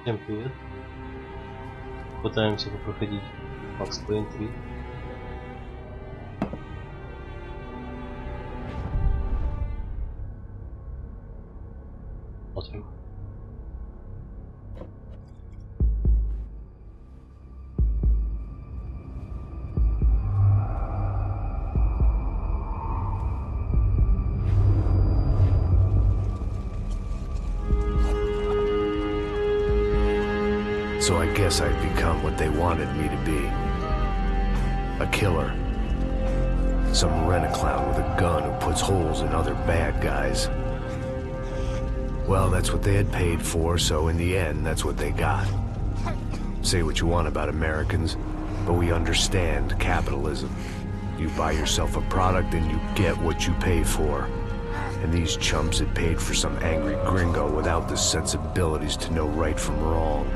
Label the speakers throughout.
Speaker 1: Всем привет. Пытаемся проходить Payne 3. Смотрим.
Speaker 2: So I guess I'd become what they wanted me to be. A killer. Some rent-a-clown with a gun who puts holes in other bad guys. Well, that's what they had paid for, so in the end, that's what they got. Say what you want about Americans, but we understand capitalism. You buy yourself a product and you get what you pay for. And these chumps had paid for some angry gringo without the sensibilities to know right from wrong.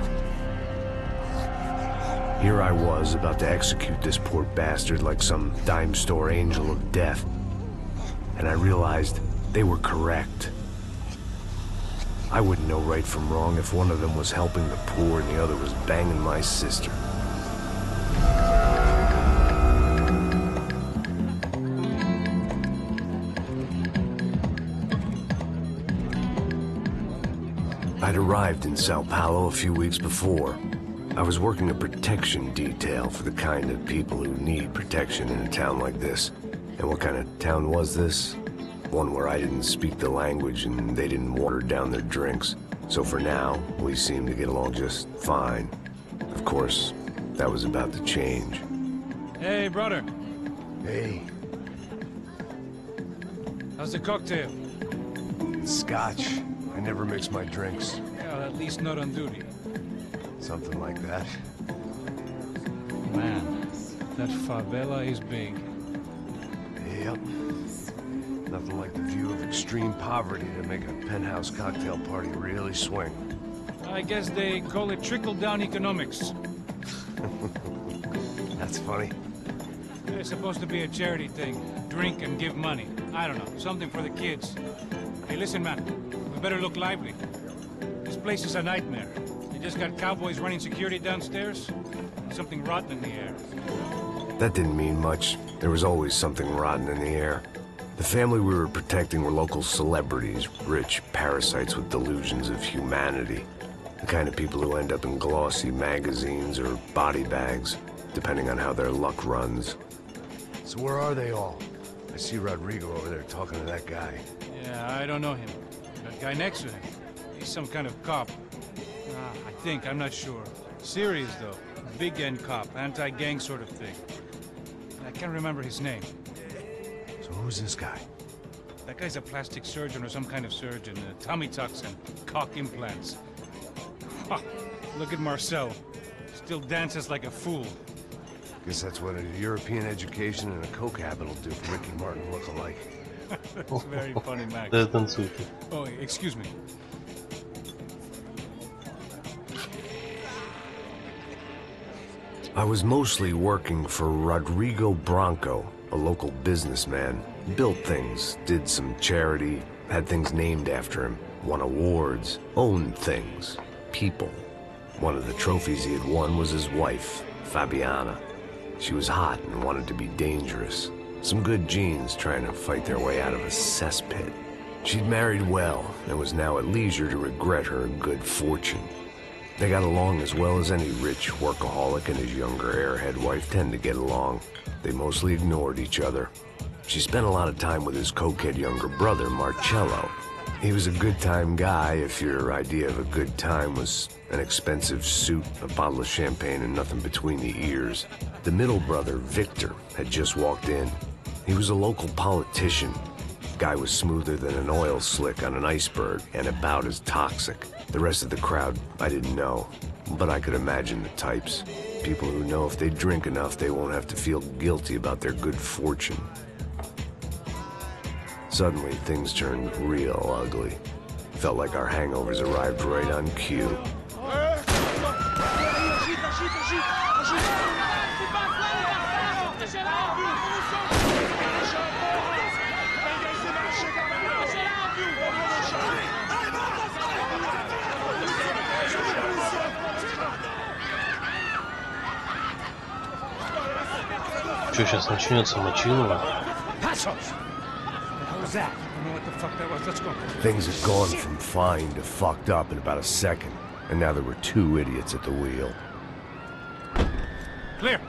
Speaker 2: Here I was, about to execute this poor bastard like some dime store angel of death. And I realized they were correct. I wouldn't know right from wrong if one of them was helping the poor and the other was banging my sister. I'd arrived in Sao Paulo a few weeks before. I was working a protection detail for the kind of people who need protection in a town like this. And what kind of town was this? One where I didn't speak the language and they didn't water down their drinks. So for now, we seemed to get along just fine. Of course, that was about to change.
Speaker 3: Hey, brother.
Speaker 2: Hey.
Speaker 3: How's the cocktail?
Speaker 2: Scotch. I never mix my drinks.
Speaker 3: Well, at least not on duty.
Speaker 2: Something like that.
Speaker 3: Man, that favela is big.
Speaker 2: Yep. Nothing like the view of extreme poverty to make a penthouse cocktail party really swing.
Speaker 3: I guess they call it trickle-down economics.
Speaker 2: That's funny.
Speaker 3: It's supposed to be a charity thing. Drink and give money. I don't know, something for the kids. Hey, listen, man. We better look lively. This place is a nightmare. They just got cowboys running security downstairs. Something rotten in the air.
Speaker 2: That didn't mean much. There was always something rotten in the air. The family we were protecting were local celebrities, rich parasites with delusions of humanity. The kind of people who end up in glossy magazines or body bags, depending on how their luck runs. So where are they all? I see Rodrigo over there talking to that guy.
Speaker 3: Yeah, I don't know him. That guy next to him. He's some kind of cop. I think, I'm not sure. Serious, though. Big end cop, anti-gang sort of thing. I can't remember his name.
Speaker 2: So who's this guy?
Speaker 3: That guy's a plastic surgeon or some kind of surgeon. Tummy tucks and cock implants. Ha! Look at Marcel. Still dances like a fool.
Speaker 2: Guess that's what a European education and a coke habit will do for Ricky Martin look-alike.
Speaker 3: That's very funny, Max.
Speaker 1: Танцуйте.
Speaker 3: Oh, excuse me.
Speaker 2: I was mostly working for Rodrigo Branco, a local businessman. Built things, did some charity, had things named after him, won awards, owned things, people. One of the trophies he had won was his wife, Fabiana. She was hot and wanted to be dangerous. Some good genes trying to fight their way out of a cesspit. She'd married well and was now at leisure to regret her good fortune. They got along as well as any rich workaholic and his younger airhead wife tend to get along. They mostly ignored each other. She spent a lot of time with his cokehead younger brother, Marcello. He was a good-time guy if your idea of a good time was an expensive suit, a bottle of champagne, and nothing between the ears. The middle brother, Victor, had just walked in. He was a local politician. Guy was smoother than an oil slick on an iceberg and about as toxic. The rest of the crowd, I didn't know, but I could imagine the types. People who know if they drink enough, they won't have to feel guilty about their good fortune. Suddenly, things turned real ugly. Felt like our hangovers arrived right on cue.
Speaker 1: Что сейчас начнется мочилово?
Speaker 2: Things had gone from fine to fucked up in about a second, and now there were two idiots at the wheel.
Speaker 3: Clear.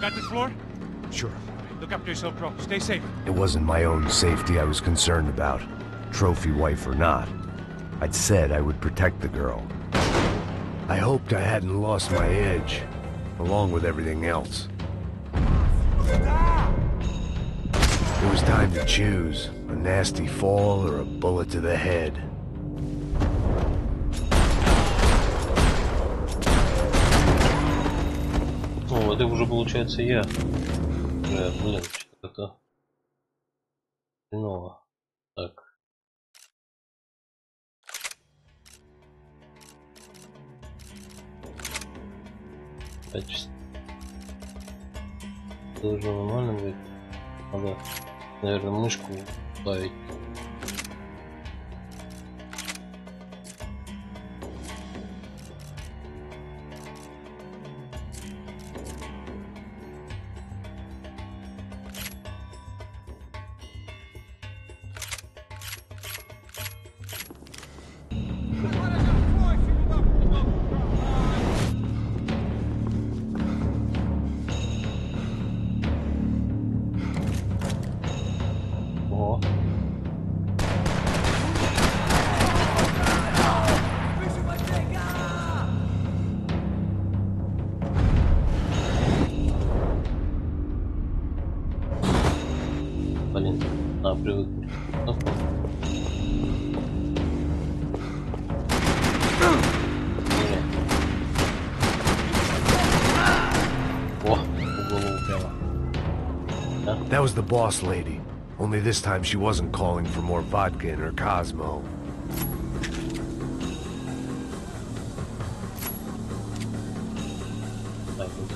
Speaker 3: Got this floor?
Speaker 2: Sure.
Speaker 3: Look after yourself, bro. Stay safe.
Speaker 2: It wasn't my own safety I was concerned about, trophy wife or not. I'd said I would protect the girl. I hoped I hadn't lost my edge, along with everything else. It was time to choose, a nasty fall or a bullet to the head.
Speaker 1: Ну, это уже получается я. Блин, что-то хреново. Так. Качество. Должно нормально быть. Надо, наверное, мышку ставить. О. Блин, привык. Оп. О, в голову прямо. Да?
Speaker 2: That was the boss lady. Only this time she wasn't calling for more vodka in her Cosmo.
Speaker 1: Так вот.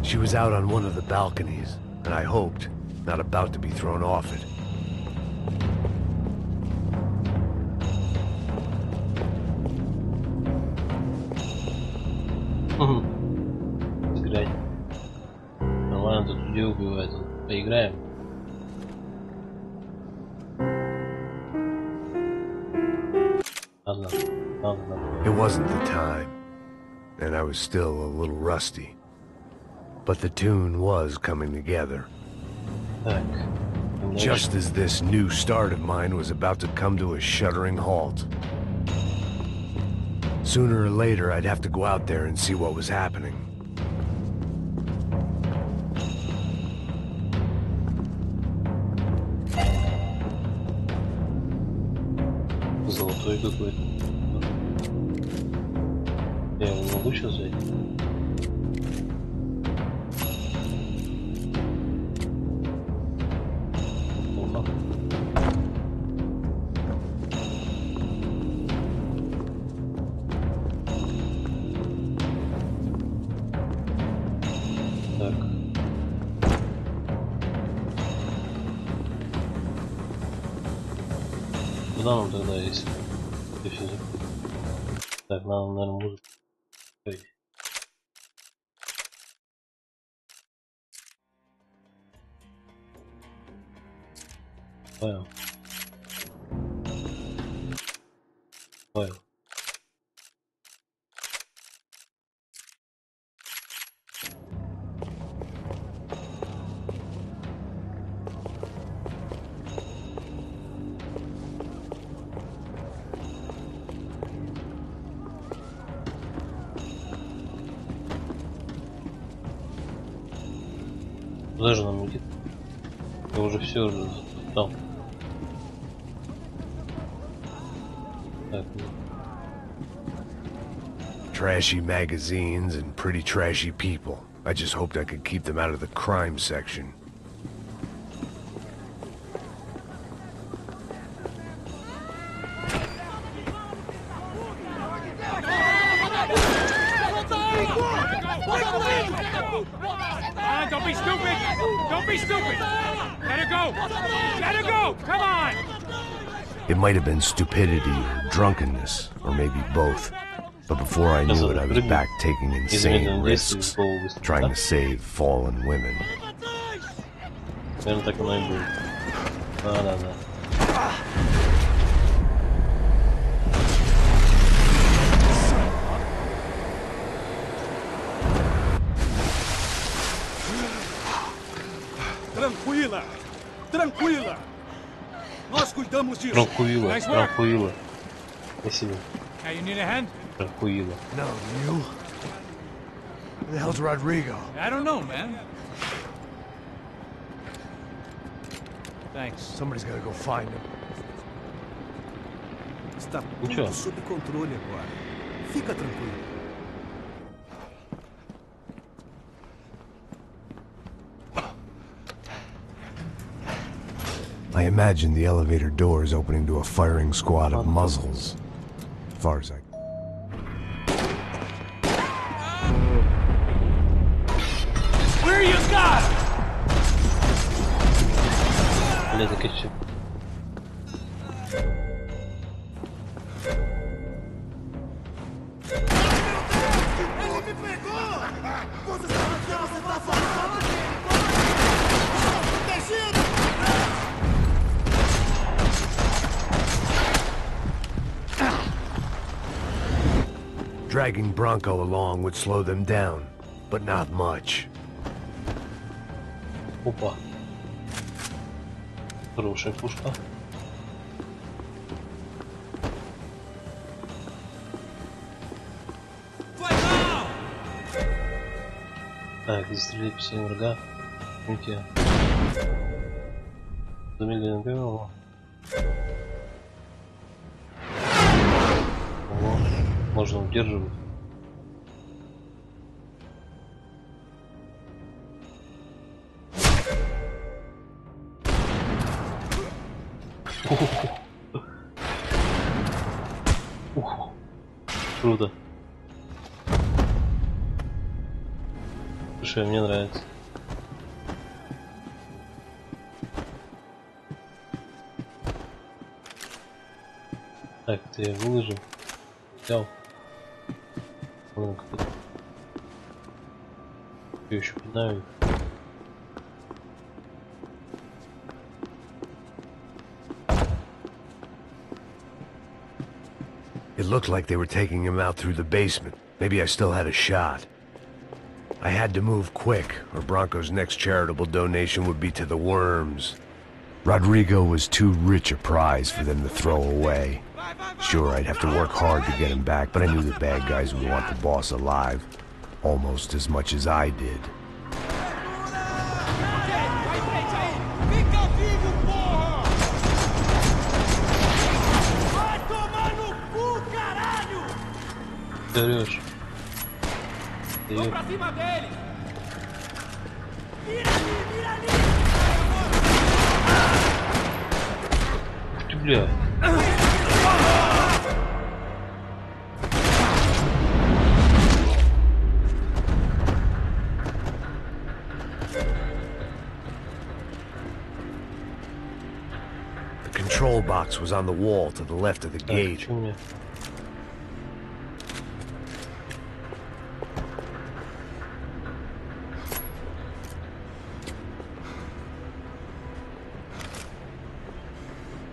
Speaker 2: She was out on one of the balconies, and I hoped, not about to be thrown off it.
Speaker 1: Сыграть. Нормально тут людей убивают. Поиграем. Ладно, ладно.
Speaker 2: It wasn't the time, and I was still a little rusty. But the tune was coming together.
Speaker 1: Так.
Speaker 2: Just as this new start of mine was about to come to a shuddering halt. Sooner or later, I'd have to go out there and see what was happening.
Speaker 1: Золотой какой-то. Я его могу сейчас взять? Так. Куда нам тогда, если все закрыто? Так, надо, наверное, музыку. Ой. Понял. Понял. Куда же нам идти? Я уже все уже там. Так,
Speaker 2: Trashy magazines and pretty trashy people. I just hoped I could keep them out of the crime section.
Speaker 3: Don't be stupid! Don't be stupid! Let her go! Let her go! Come on!
Speaker 2: It might have been stupidity or drunkenness, or maybe both. But before I knew it, I was back taking insane risks, trying to save fallen women.
Speaker 1: Наверное, так оно и будет. Да.
Speaker 4: Tranquila! Tranquila! Nós cuidamos disso!
Speaker 1: Tranquilo. Спасибо.
Speaker 3: Hey, you need a hand?
Speaker 1: Tranquilo.
Speaker 2: No, you? Where the hell's Rodrigo?
Speaker 3: I don't know, man. Thanks.
Speaker 2: Somebody's gotta go find him.
Speaker 4: Está
Speaker 1: Nичего.
Speaker 4: tudo sob controle agora. Fica tranquilo.
Speaker 2: I imagine the elevator doors opening to a firing squad of muzzles. As far as I...
Speaker 4: Where you got?
Speaker 1: Блядь, закачу.
Speaker 4: Ele me pegou! Você tá falando? Descido!
Speaker 2: Dragging Bronco along would slow them down, but not much.
Speaker 1: Опа. Хорошая пушка. Так, застрелить все врага. Видите? Замедленно первого. Ого. Можно удерживать. Ух. Круто. Слушай, мне нравится. Так, ты выложил. Взял. Ладно, как-то. Я еще пинаю.
Speaker 2: It looked like they were taking him out through the basement. Maybe I still had a shot. I had to move quick, or Bronco's next charitable donation would be to the worms. Rodrigo was too rich a prize for them to throw away. Sure, I'd have to work hard to get him back, but I knew the bad guys would want the boss alive, almost as much as I did.
Speaker 4: Fica vivo, porra! Vai tomar no cu, caralho!
Speaker 1: Ты орешь.
Speaker 4: Vamos pra cima dele! Mira ali!
Speaker 1: Ты, бля.
Speaker 2: The control box was on the wall to the left of the
Speaker 1: Так,
Speaker 2: gate.
Speaker 1: чё мне?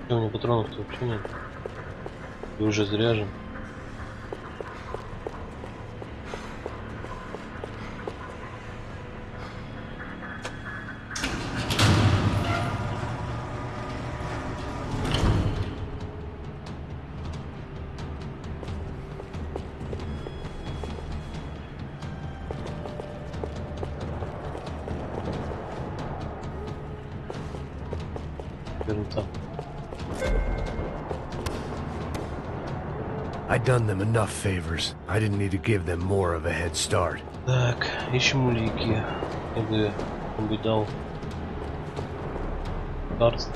Speaker 1: Чё, у меня патронов-то вообще нет? И уже заряжен. Наверное, там.
Speaker 2: I'd done them enough favors. I didn't need to give them more of a head start.
Speaker 1: Так, ищем улики. Я бы дал лекарство.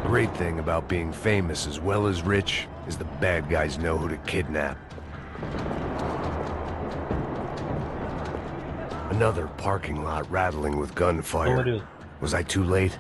Speaker 2: Great thing about being famous as well as rich is the bad guys know who to kidnap. Another parking lot rattling with gunfire. Was I too late?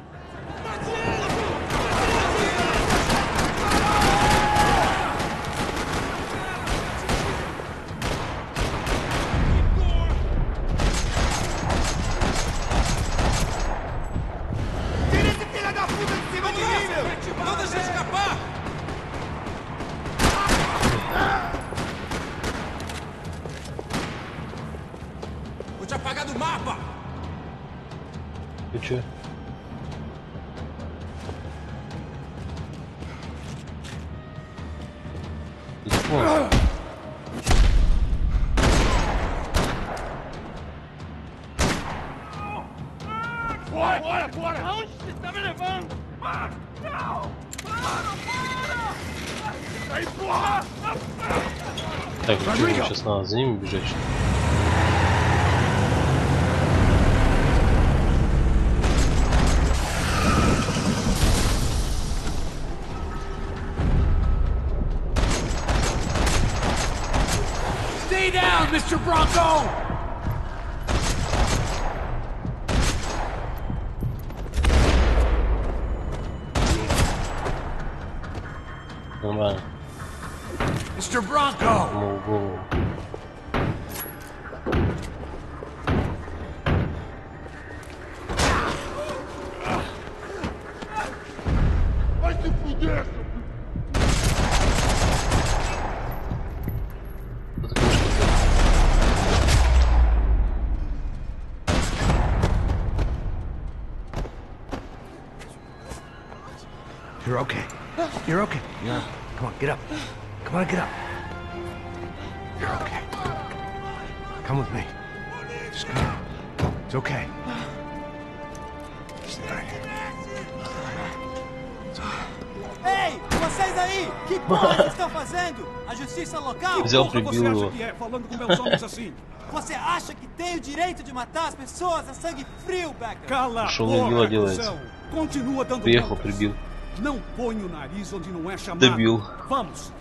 Speaker 1: Ты чё?
Speaker 4: Bora! Aonde você tá me levando? Não! Para! Sai fora!
Speaker 1: Так, Rodrigo, сейчас надо за ними бежать.
Speaker 3: Stay down, Mr. Bronco!
Speaker 1: Нормально.
Speaker 3: Mr. Bronco!
Speaker 1: Голову.
Speaker 4: Vai se fuder, seu...
Speaker 2: You're okay. You're okay. Yeah. Come on, get up. Come on, get up. You're okay. Come with me. Just come on. It's okay. Stay right here.
Speaker 5: Ei, vocês aí! Que porra vocês estão fazendo? A justiça local?
Speaker 1: Mas eu prefiro...
Speaker 3: falando com meus homens assim?
Speaker 5: Você acha que tem o direito de matar as pessoas a sangue frio, Becker?
Speaker 3: Cala a
Speaker 1: Шел убил,
Speaker 3: boca,
Speaker 1: делается.
Speaker 3: cuzão! Continua dando
Speaker 1: Приехал,
Speaker 3: voltas.
Speaker 1: прибил.
Speaker 3: Não põe o nariz onde não é chamado.
Speaker 1: Добил.
Speaker 3: Vamos!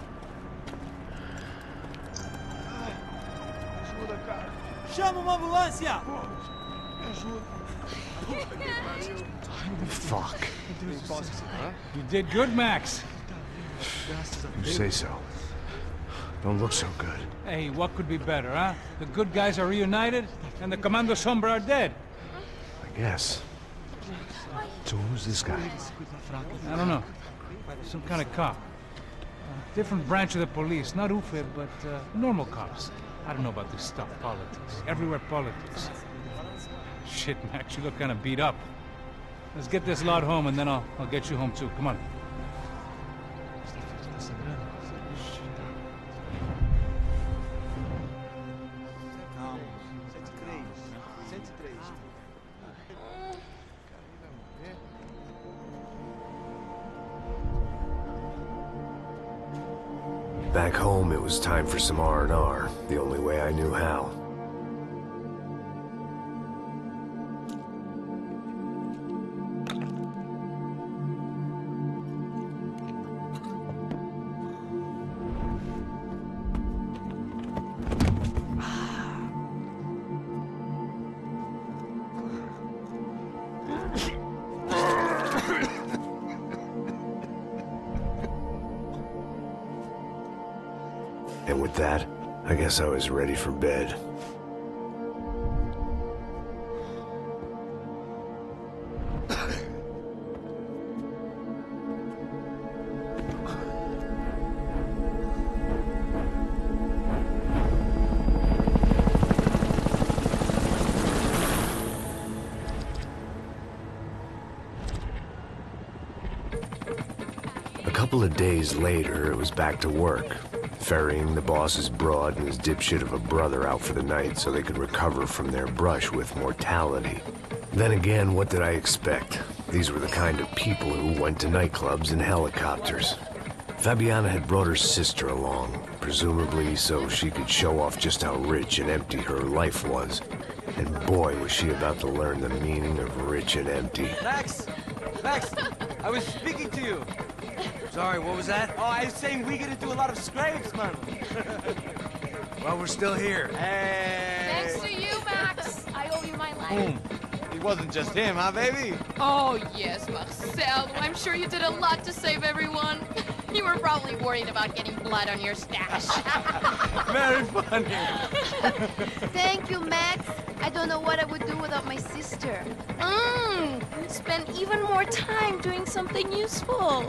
Speaker 5: Chama uma ambulância!
Speaker 2: Fuck.
Speaker 3: You did good, Max.
Speaker 2: You say so. Don't look so good.
Speaker 3: Hey, what could be better, huh? The good guys are reunited, and the Commando Sombra are dead.
Speaker 2: I guess. So who's this guy?
Speaker 3: I don't know. Some kind of cop. Different branch of the police. Not UFE, but normal cops. I don't know about this stuff. Politics. Everywhere politics. Shit, Max, you look kind of beat up. Let's get this lot home, and then I'll get you home too. Come on.
Speaker 2: Back home, it was time for some R&R, the only way I knew how. And with that, I guess I was ready for bed. A couple of days later, it was back to work. Ferrying the boss's broad and his dipshit of a brother out for the night so they could recover from their brush with mortality. Then again, what did I expect? These were the kind of people who went to nightclubs in helicopters. Fabiana had brought her sister along, presumably so she could show off just how rich and empty her life was. And boy, was she about to learn the meaning of rich and empty.
Speaker 5: Max! Max! I was speaking to you.
Speaker 6: Sorry, what was that?
Speaker 5: Oh, I was saying we get into a lot of scrapes, man.
Speaker 6: Well, we're still here.
Speaker 5: Hey!
Speaker 7: Thanks to you, Max. I owe you my life.
Speaker 5: It wasn't just him, huh, baby?
Speaker 7: Oh, yes, Marcel. I'm sure you did a lot to save everyone. You were probably worried about getting blood on your stash.
Speaker 5: Very funny.
Speaker 8: Thank you, Max. I don't know what I would do without my sister.
Speaker 7: Spend even more time doing something useful.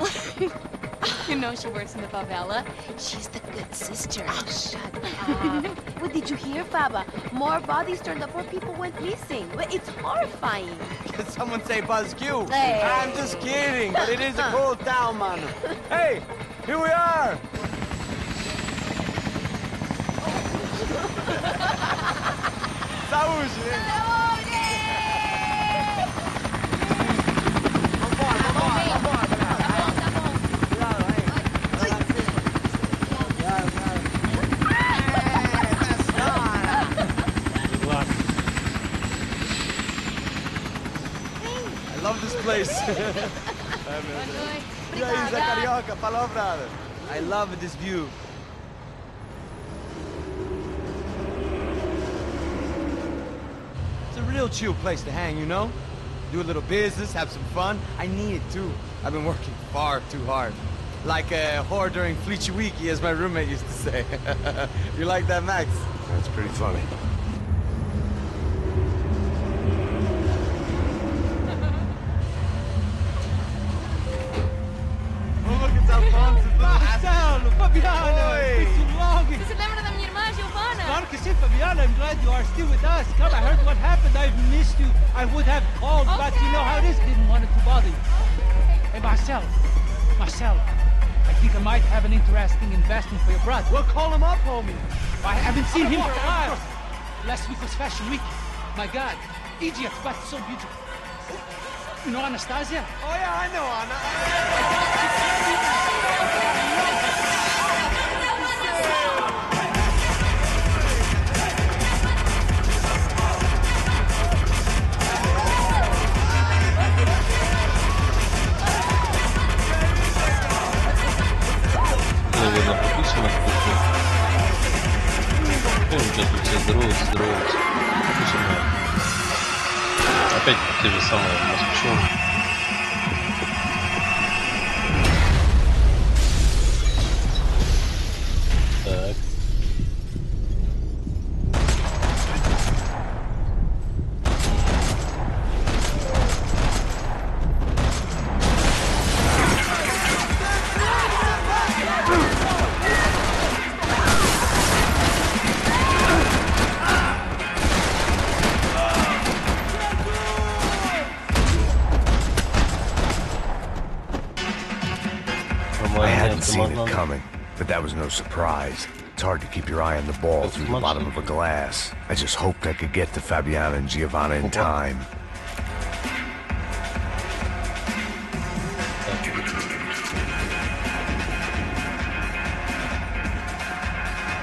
Speaker 7: You know she works in the favela.
Speaker 8: She's the good sister. Oh, shut up. What did you hear, Faba? More bodies turned up where people went missing. But it's horrifying.
Speaker 5: Did someone say Buzz Q?
Speaker 8: Hey.
Speaker 5: I'm just kidding, but it is a cool town, man. Hey, here we are. Saúde! I love this place. E aí, Zé Carioca, falou, brother. I love this view. It's a real chill place to hang, you know? Do a little business, have some fun. I need it too. I've been working far too hard. Like a whore during Fleechy Weeky, as my roommate used to say. You like that, Max?
Speaker 2: That's pretty funny.
Speaker 5: Marcelo, Fabiana, it's been too long.
Speaker 7: Você se lembra da minha irmã, Giovanna?
Speaker 5: Claro que sim, Fabiana. I'm glad you are still with us. Come, I heard what happened. I've missed you. I would have called, but you know how it is. Didn't want to bother you. Hey, Marcel. Marcel, I think I might have an interesting investment for your brother. Well, call him up, homie. I haven't seen him for a while. Last week was Fashion Week. My God, Egypt, but so beautiful. You know Anastasia? Oh, yeah, I know Anna.
Speaker 1: Наверное, подписано кто-то. Ой, у тебя тут все здороваются. Опять те же самые москвичи. Так.
Speaker 2: I hadn't seen it coming, but that was no surprise. It's hard to keep your eye on the ball through the bottom of a glass. I just hoped I could get to Fabiana and Giovanna in time.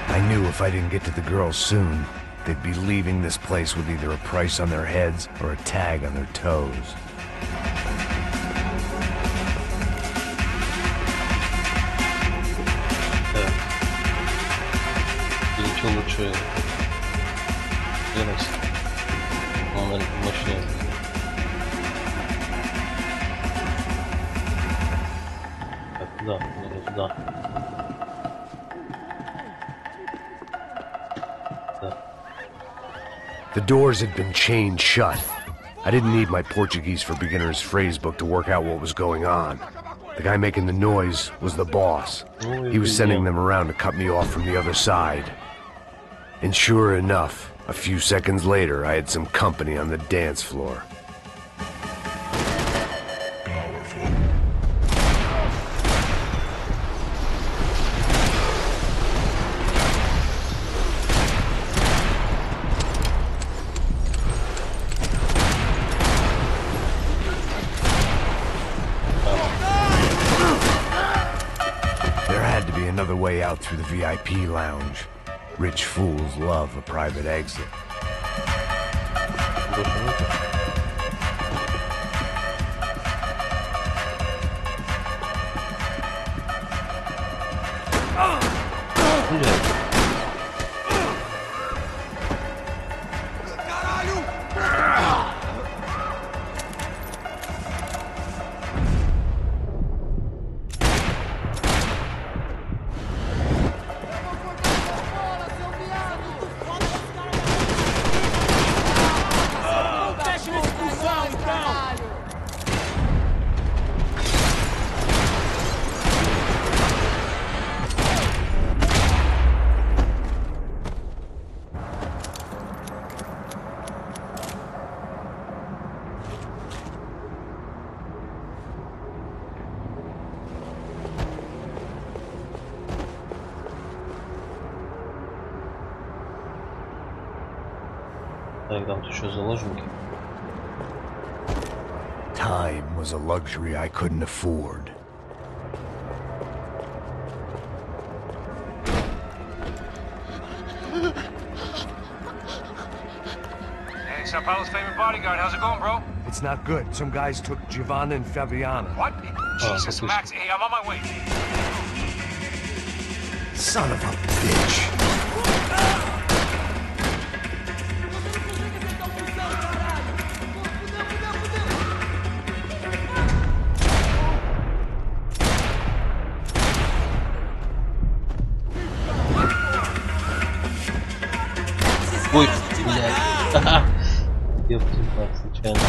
Speaker 2: I knew if I didn't get to the girls soon, they'd be leaving this place with either a price on their heads or a tag on their toes.
Speaker 1: Что лучше делать? Он, наверное, мощнее. Так, туда, или туда. Да.
Speaker 2: The doors had been chained shut. I didn't need my Portuguese for Beginners phrase book to work out what was going on. The guy making the noise was the boss. He was sending them around to cut me off from the other side. And sure enough, a few seconds later, I had some company on the dance floor. There had to be another way out through the VIP lounge. Rich fools love a private exit.
Speaker 1: больше нету. Блядь. Так, там еще заложники.
Speaker 2: Time was a luxury I couldn't afford.
Speaker 6: Hey, Sao Paulo's favorite bodyguard. How's it going, bro?
Speaker 2: It's not good. Some guys took Giovanna and Fabiana.
Speaker 6: What? Jesus,
Speaker 1: oczywiście.
Speaker 6: Max. Hey, I'm on my way.
Speaker 2: Son of a bitch.
Speaker 1: Ой, блядь. Ёпта, так, случайно.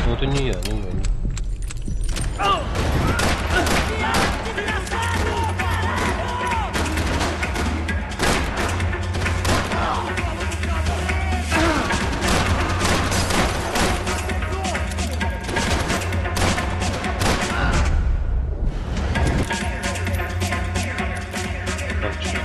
Speaker 1: Ну это не я, не я. Не. Так, чё?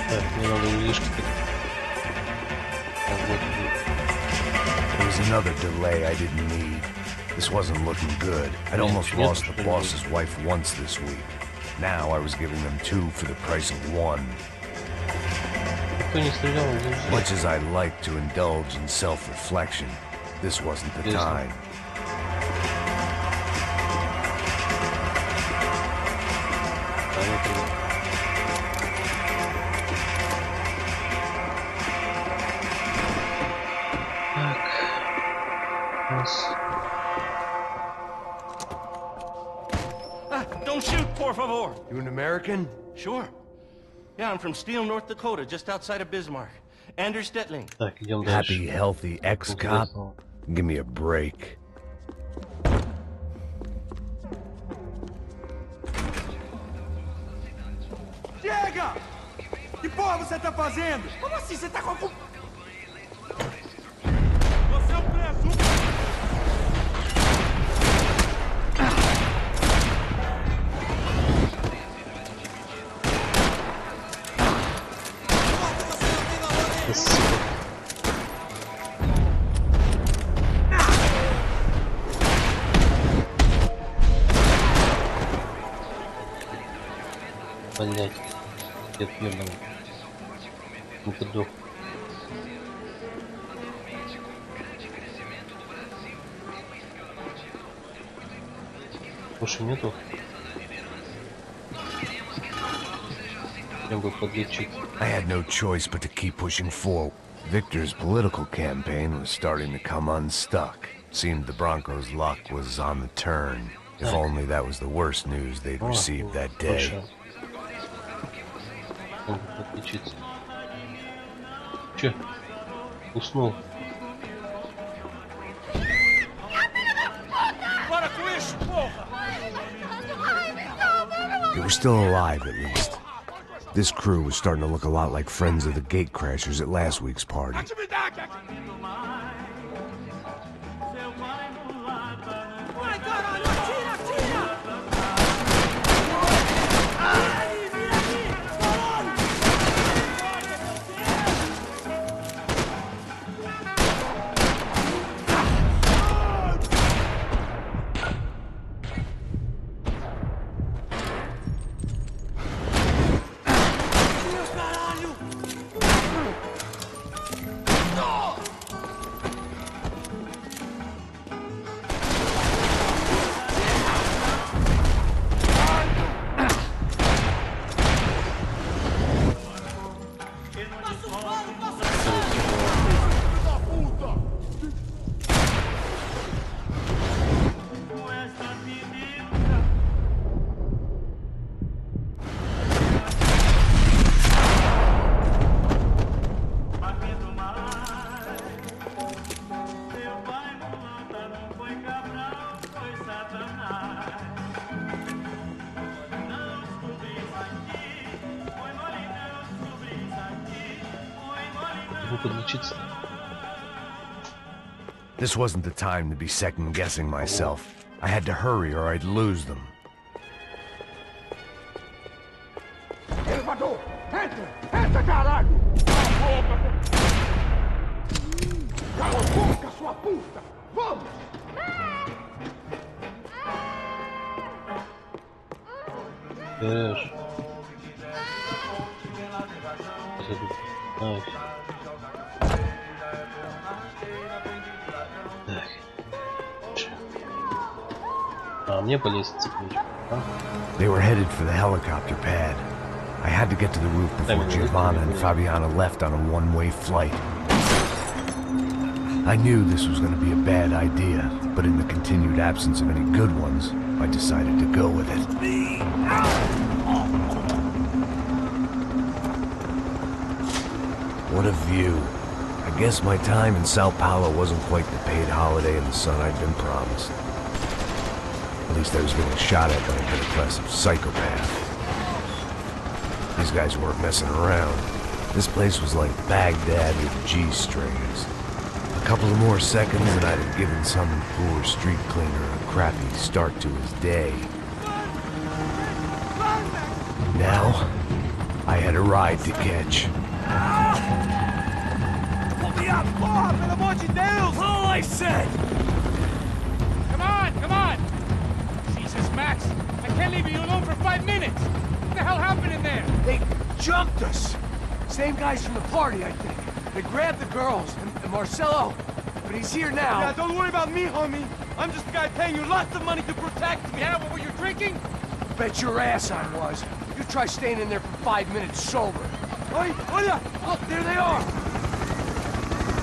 Speaker 1: Так, мне надо увишки.
Speaker 2: There was another delay I didn't need. This wasn't looking good. I'd almost lost the boss's wife once this week. Now I was giving them two for the price of one. Much as I like to indulge in self-reflection, this wasn't the time.
Speaker 9: Don't shoot, por favor.
Speaker 2: You an American?
Speaker 9: Sure. Yeah, I'm from Steele, North Dakota, just outside of Bismarck. Anders Stetling.
Speaker 1: Так, идем дальше.
Speaker 2: Happy, healthy ex-cop? Give me a break.
Speaker 4: Chega! Que porra você tá fazendo? Como assim? Você tá com a... Você é um presunto!
Speaker 1: сука. Блять, дед ебаный. Ну-ка дох. Больше нету. Прям бы подлечить.
Speaker 2: I had no choice but to keep pushing forward. Victor's political campaign was starting to come unstuck. Seemed the Broncos' luck was on the turn. If only that was the worst news they'd received that day.
Speaker 1: Подлечиться. Че? Уснул.
Speaker 2: They were still alive, at least. This crew was starting to look a lot like friends of the gatecrashers at last week's party. This wasn't the time to be second-guessing myself. I had to hurry or I'd lose them. They were headed for the helicopter pad. I had to get to the roof before Giovanna and Fabiana left on a one-way flight. I knew this was going to be a bad idea, but in the continued absence of any good ones, I decided to go with it. What a view. I guess my time in Sao Paulo wasn't quite the paid holiday in the sun I'd been promised. At least I was getting shot at by a middle-class psychopath. These guys weren't messing around. This place was like Baghdad with G-strings. A couple of more seconds and I'd have given some poor street cleaner a crappy start to his day. Now, I had a ride to catch.
Speaker 4: All I said!
Speaker 3: Come on! Jesus, Max! I can't leave you alone for 5 minutes! What the hell happened in there?
Speaker 10: They jumped us! Same guys from the party, I think. They grabbed the girls, and Marcelo, but he's here now.
Speaker 4: Yeah, don't worry about me, homie. I'm just the guy paying you lots of money to protect me.
Speaker 3: Yeah, what were you drinking?
Speaker 10: Bet your ass I was. You try staying in there for 5 minutes sober.
Speaker 4: Oi, olha!
Speaker 10: Look, there they are!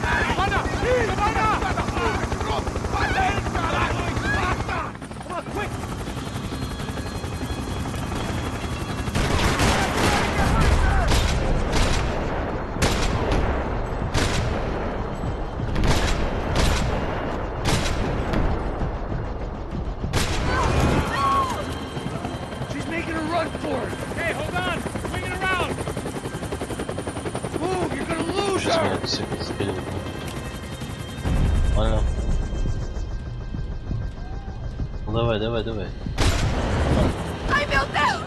Speaker 3: Giovanna!
Speaker 4: Come on, quick!
Speaker 10: She's making a run for it!
Speaker 3: Hey, hold on! Swing it around!
Speaker 10: Move, you're gonna lose her!
Speaker 1: Понял. Ну давай.
Speaker 8: Ai, meu Deus!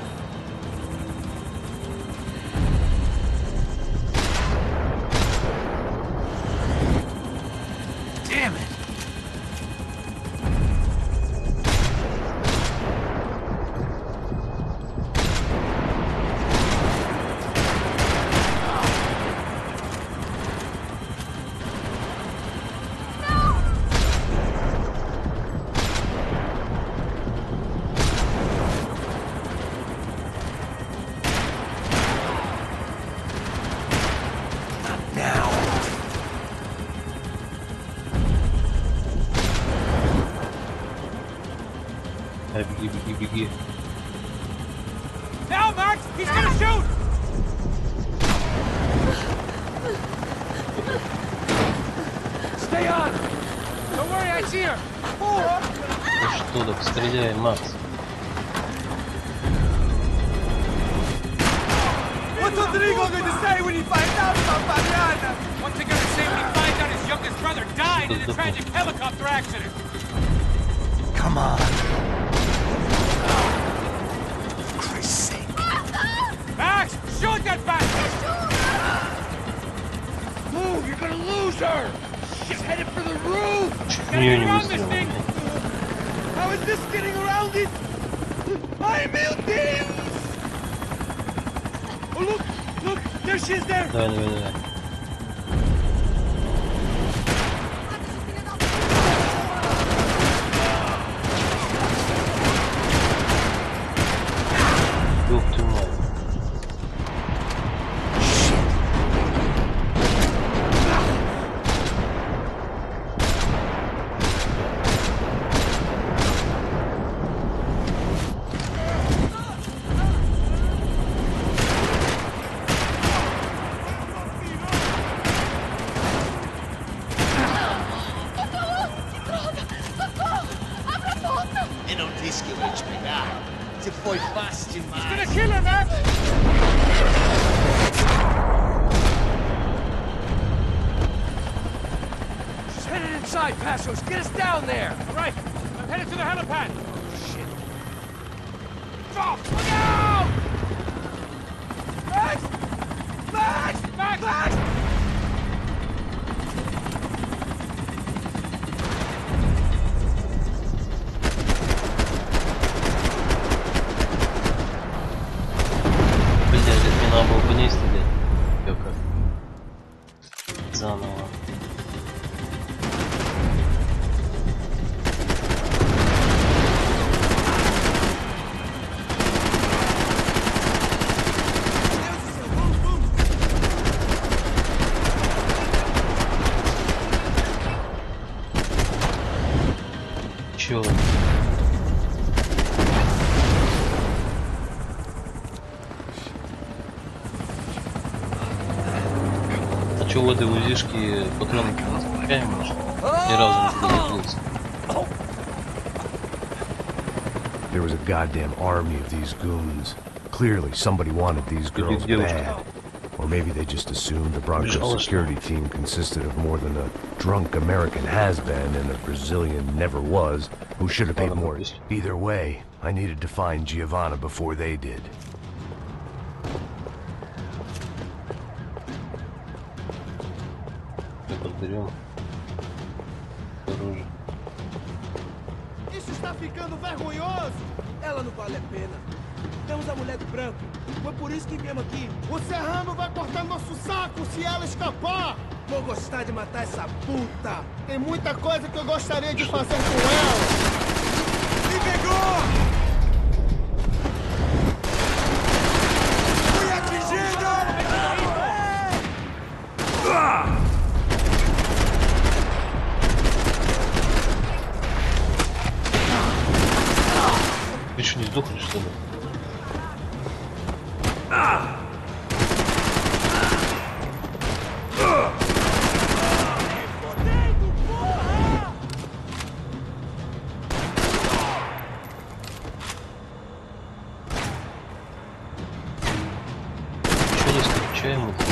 Speaker 1: Беги, беги, беги.
Speaker 5: Now, Max! He's gonna shoot!
Speaker 10: Stay on!
Speaker 5: Don't worry, I see her!
Speaker 1: Ну что, так стреляй, Макс.
Speaker 10: What's Rodrigo going to say when he finds out about Mariana?
Speaker 5: What's he gonna say when he finds out his youngest brother died in a tragic helicopter accident?
Speaker 10: Come on. For Christ's sake.
Speaker 5: Max! Shoot that bastard!
Speaker 10: Move, you're gonna lose her! She's headed for the roof!
Speaker 5: Gotta get around this thing!
Speaker 10: How is this getting around it? Ay, meu Deus! Oh, look! Look! There she is there!
Speaker 1: Давай, давай, давай. Ёб твою мать.
Speaker 11: E não disse que eu ia te pegar. Você foi fácil demais.
Speaker 5: He's gonna kill her, Max!
Speaker 10: She's headed inside, Passos! Get us down there!
Speaker 5: All right, I'm headed to the helipad.
Speaker 10: Shit. Oh, look out! Max! Max!
Speaker 5: Max!
Speaker 10: Max!
Speaker 1: Блядь, это мне надо было по ней стрелять. Ё как. Заново. Чё? А чё в этой УЗИшке патроны не запускаем, может? Ни разу не получился.
Speaker 2: There was a goddamn army of these goons. Clearly, somebody wanted these girls bad. Or maybe they just assumed the Bronco security team consisted of more than a drunk American has-been and a Brazilian never-was who should have paid more. Either way, I needed to find Giovanna before they did.
Speaker 1: Берем оружие.
Speaker 10: Isso está ficando vergonhoso! Ela não vale a pena. Temos a mulher do branco. Foi por isso que viemos aqui. O Serrano vai cortar nosso saco se ela escapar! Vou gostar de matar essa puta! Tem muita coisa que eu gostaria de fazer com ela! Me pegou! Fui atingido!
Speaker 1: Ты что, не сдохнешь, что ли? Чё не скричаем это?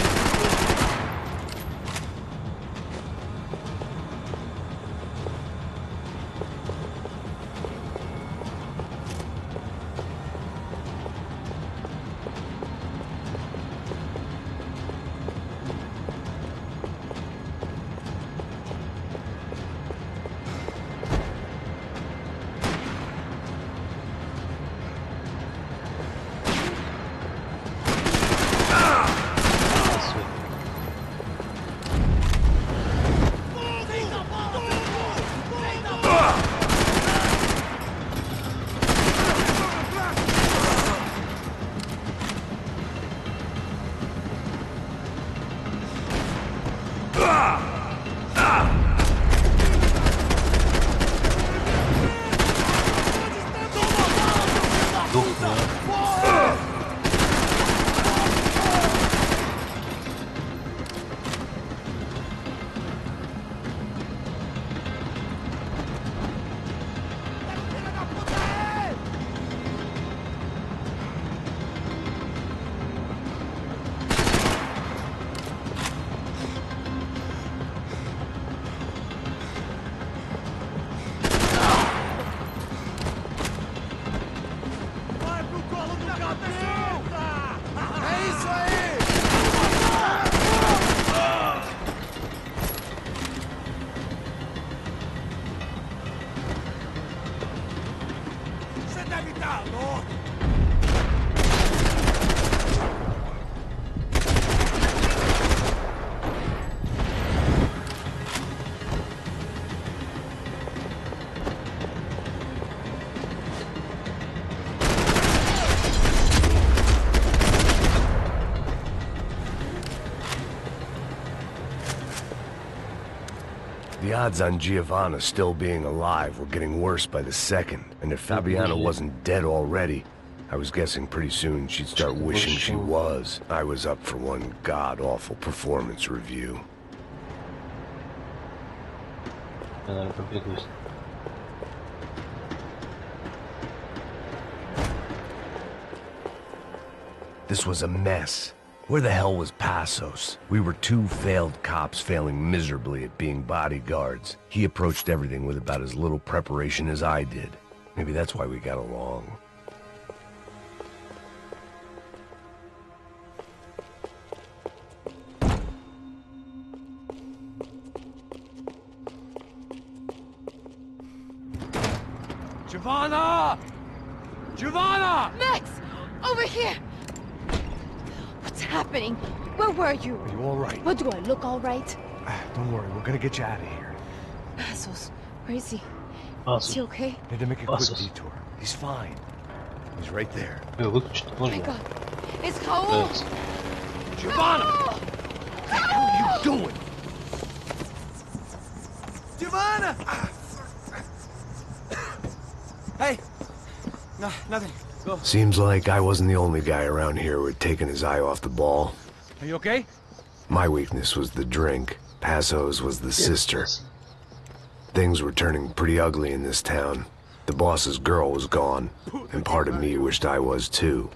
Speaker 2: The odds on Giovanna still being alive were getting worse by the second, and if Fabiana wasn't dead already, I was guessing pretty soon she'd start wishing she was. I was up for one god-awful performance review. This was a mess. Where the hell was Passos? We were two failed cops failing miserably at being bodyguards. He approached everything with about as little preparation as I did. Maybe that's why we got along.
Speaker 5: Giovanna! Giovanna!
Speaker 8: Max! Over here! What's happening? Where were you?
Speaker 2: Are you all right?
Speaker 8: What do I look all right?
Speaker 2: Don't worry, we're gonna get you out of here.
Speaker 8: Passos, where is he?
Speaker 1: Passos.
Speaker 8: Is he okay?
Speaker 2: Need to make a quick
Speaker 1: Passos.
Speaker 2: detour. He's fine. He's right there.
Speaker 1: Выключить
Speaker 8: Oh my
Speaker 1: можно?
Speaker 8: god. It's Raul!
Speaker 2: Giovanna!
Speaker 8: No!
Speaker 2: What the hell are you doing?
Speaker 10: Giovanna! Hey! No, nothing. Go.
Speaker 2: Seems like I wasn't the only guy around here who had taken his eye off the ball.
Speaker 5: Are you okay?
Speaker 2: My weakness was the drink. Passos was the sister. Things were turning pretty ugly in this town. The boss's girl was gone, and part of me wished I was too.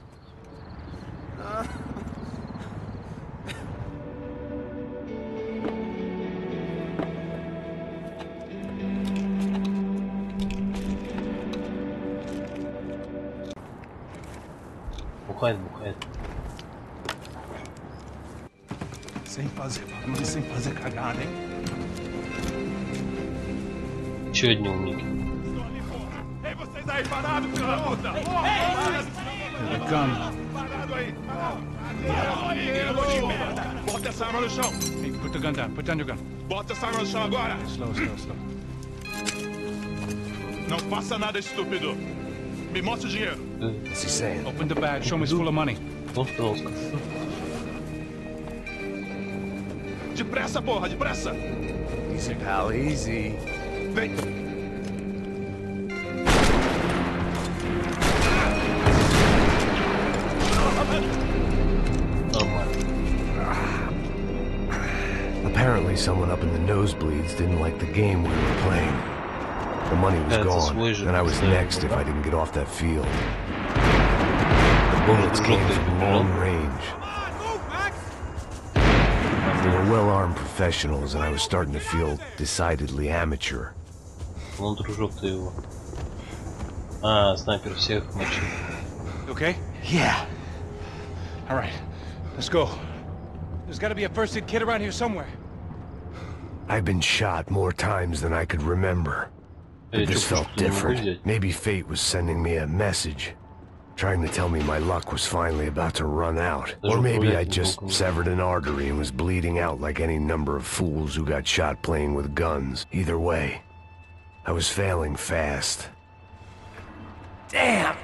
Speaker 1: Бухает.
Speaker 10: Sem fazer barulho, sem fazer cagada, hein?
Speaker 1: Еще одни умники.
Speaker 4: Ei, vocês aí parados, filho da puta!
Speaker 5: Here they come.
Speaker 4: Parado aí! Bota essa arma no chão!
Speaker 5: Hey, put the gun down. Put down your gun.
Speaker 4: Bota essa arma no chão agora!
Speaker 5: Slow.
Speaker 4: Não faça nada, estúpido! Me mostra o dinheiro!
Speaker 2: What's he saying?
Speaker 5: Open the bag. Show me it's full of money.
Speaker 1: Пожалуйста.
Speaker 4: Depressa, porra, depressa!
Speaker 2: Easy, pal, easy.
Speaker 4: Vem!
Speaker 2: Apparently someone up in the nosebleeds didn't like the game we were playing. The money was gone, and I was next if I didn't get off that field. The bullets came from long range. They were well-armed professionals, and I was starting to feel decidedly amateur.
Speaker 1: Вон дружок-то его. А, снайпер всех мочил.
Speaker 5: You okay?
Speaker 2: Yeah.
Speaker 5: All right. Let's go. There's got to be a first-aid kit around here somewhere.
Speaker 2: I've been shot more times than I could remember. But this felt different. Maybe fate was sending me a message, trying to tell me my luck was finally about to run out. Or maybe I just severed an artery and was bleeding out like any number of fools who got shot playing with guns. Either way, I was failing fast. Damn!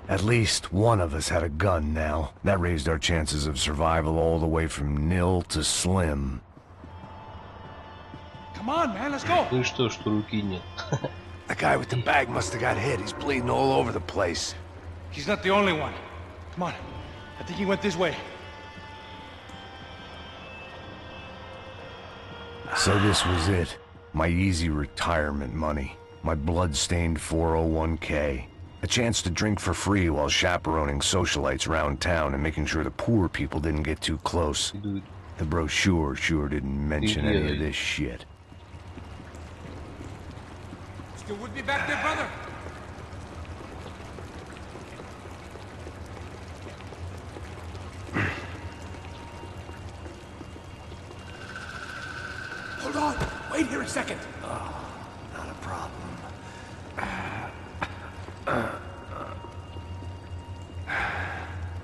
Speaker 2: At least one of us had a gun now. That raised our chances of survival all the way from nil to slim.
Speaker 5: Come on, man. Let's go.
Speaker 1: Ну и что руки нет?
Speaker 2: The guy with the bag must have got hit. He's bleeding all over the place.
Speaker 5: He's not the only one. Come on. I think he went this way.
Speaker 2: So this was it. My easy retirement money. My blood-stained 401k. A chance to drink for free while chaperoning socialites around town and making sure the poor people didn't get too close. The brochure sure didn't mention any of this shit.
Speaker 5: Still with me back there, brother?
Speaker 10: Hold on! Wait here a second!
Speaker 2: Not a problem.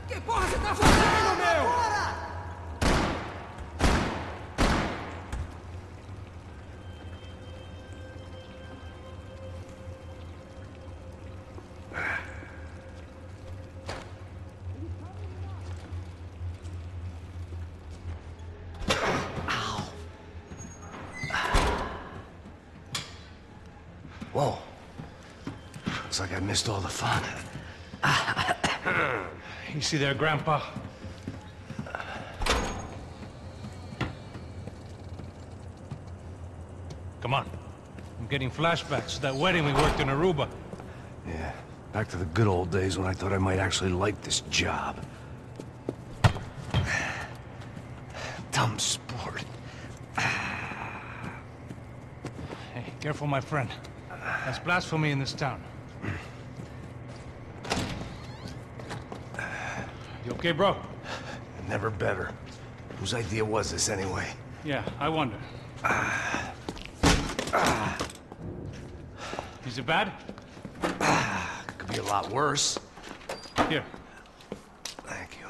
Speaker 10: Que porra você tá fazendo, meu?
Speaker 2: Whoa. Looks like I missed all the fun.
Speaker 3: You see there, Grandpa? Come on. I'm getting flashbacks to that wedding we worked in Aruba.
Speaker 2: Yeah, back to the good old days when I thought I might actually like this job. Dumb sport.
Speaker 3: Hey, careful, my friend. That's blasphemy in this town. You okay, bro?
Speaker 2: Never better. Whose idea was this anyway?
Speaker 3: Yeah, I wonder. Is it bad?
Speaker 2: Could be a lot worse.
Speaker 3: Here.
Speaker 2: Thank you.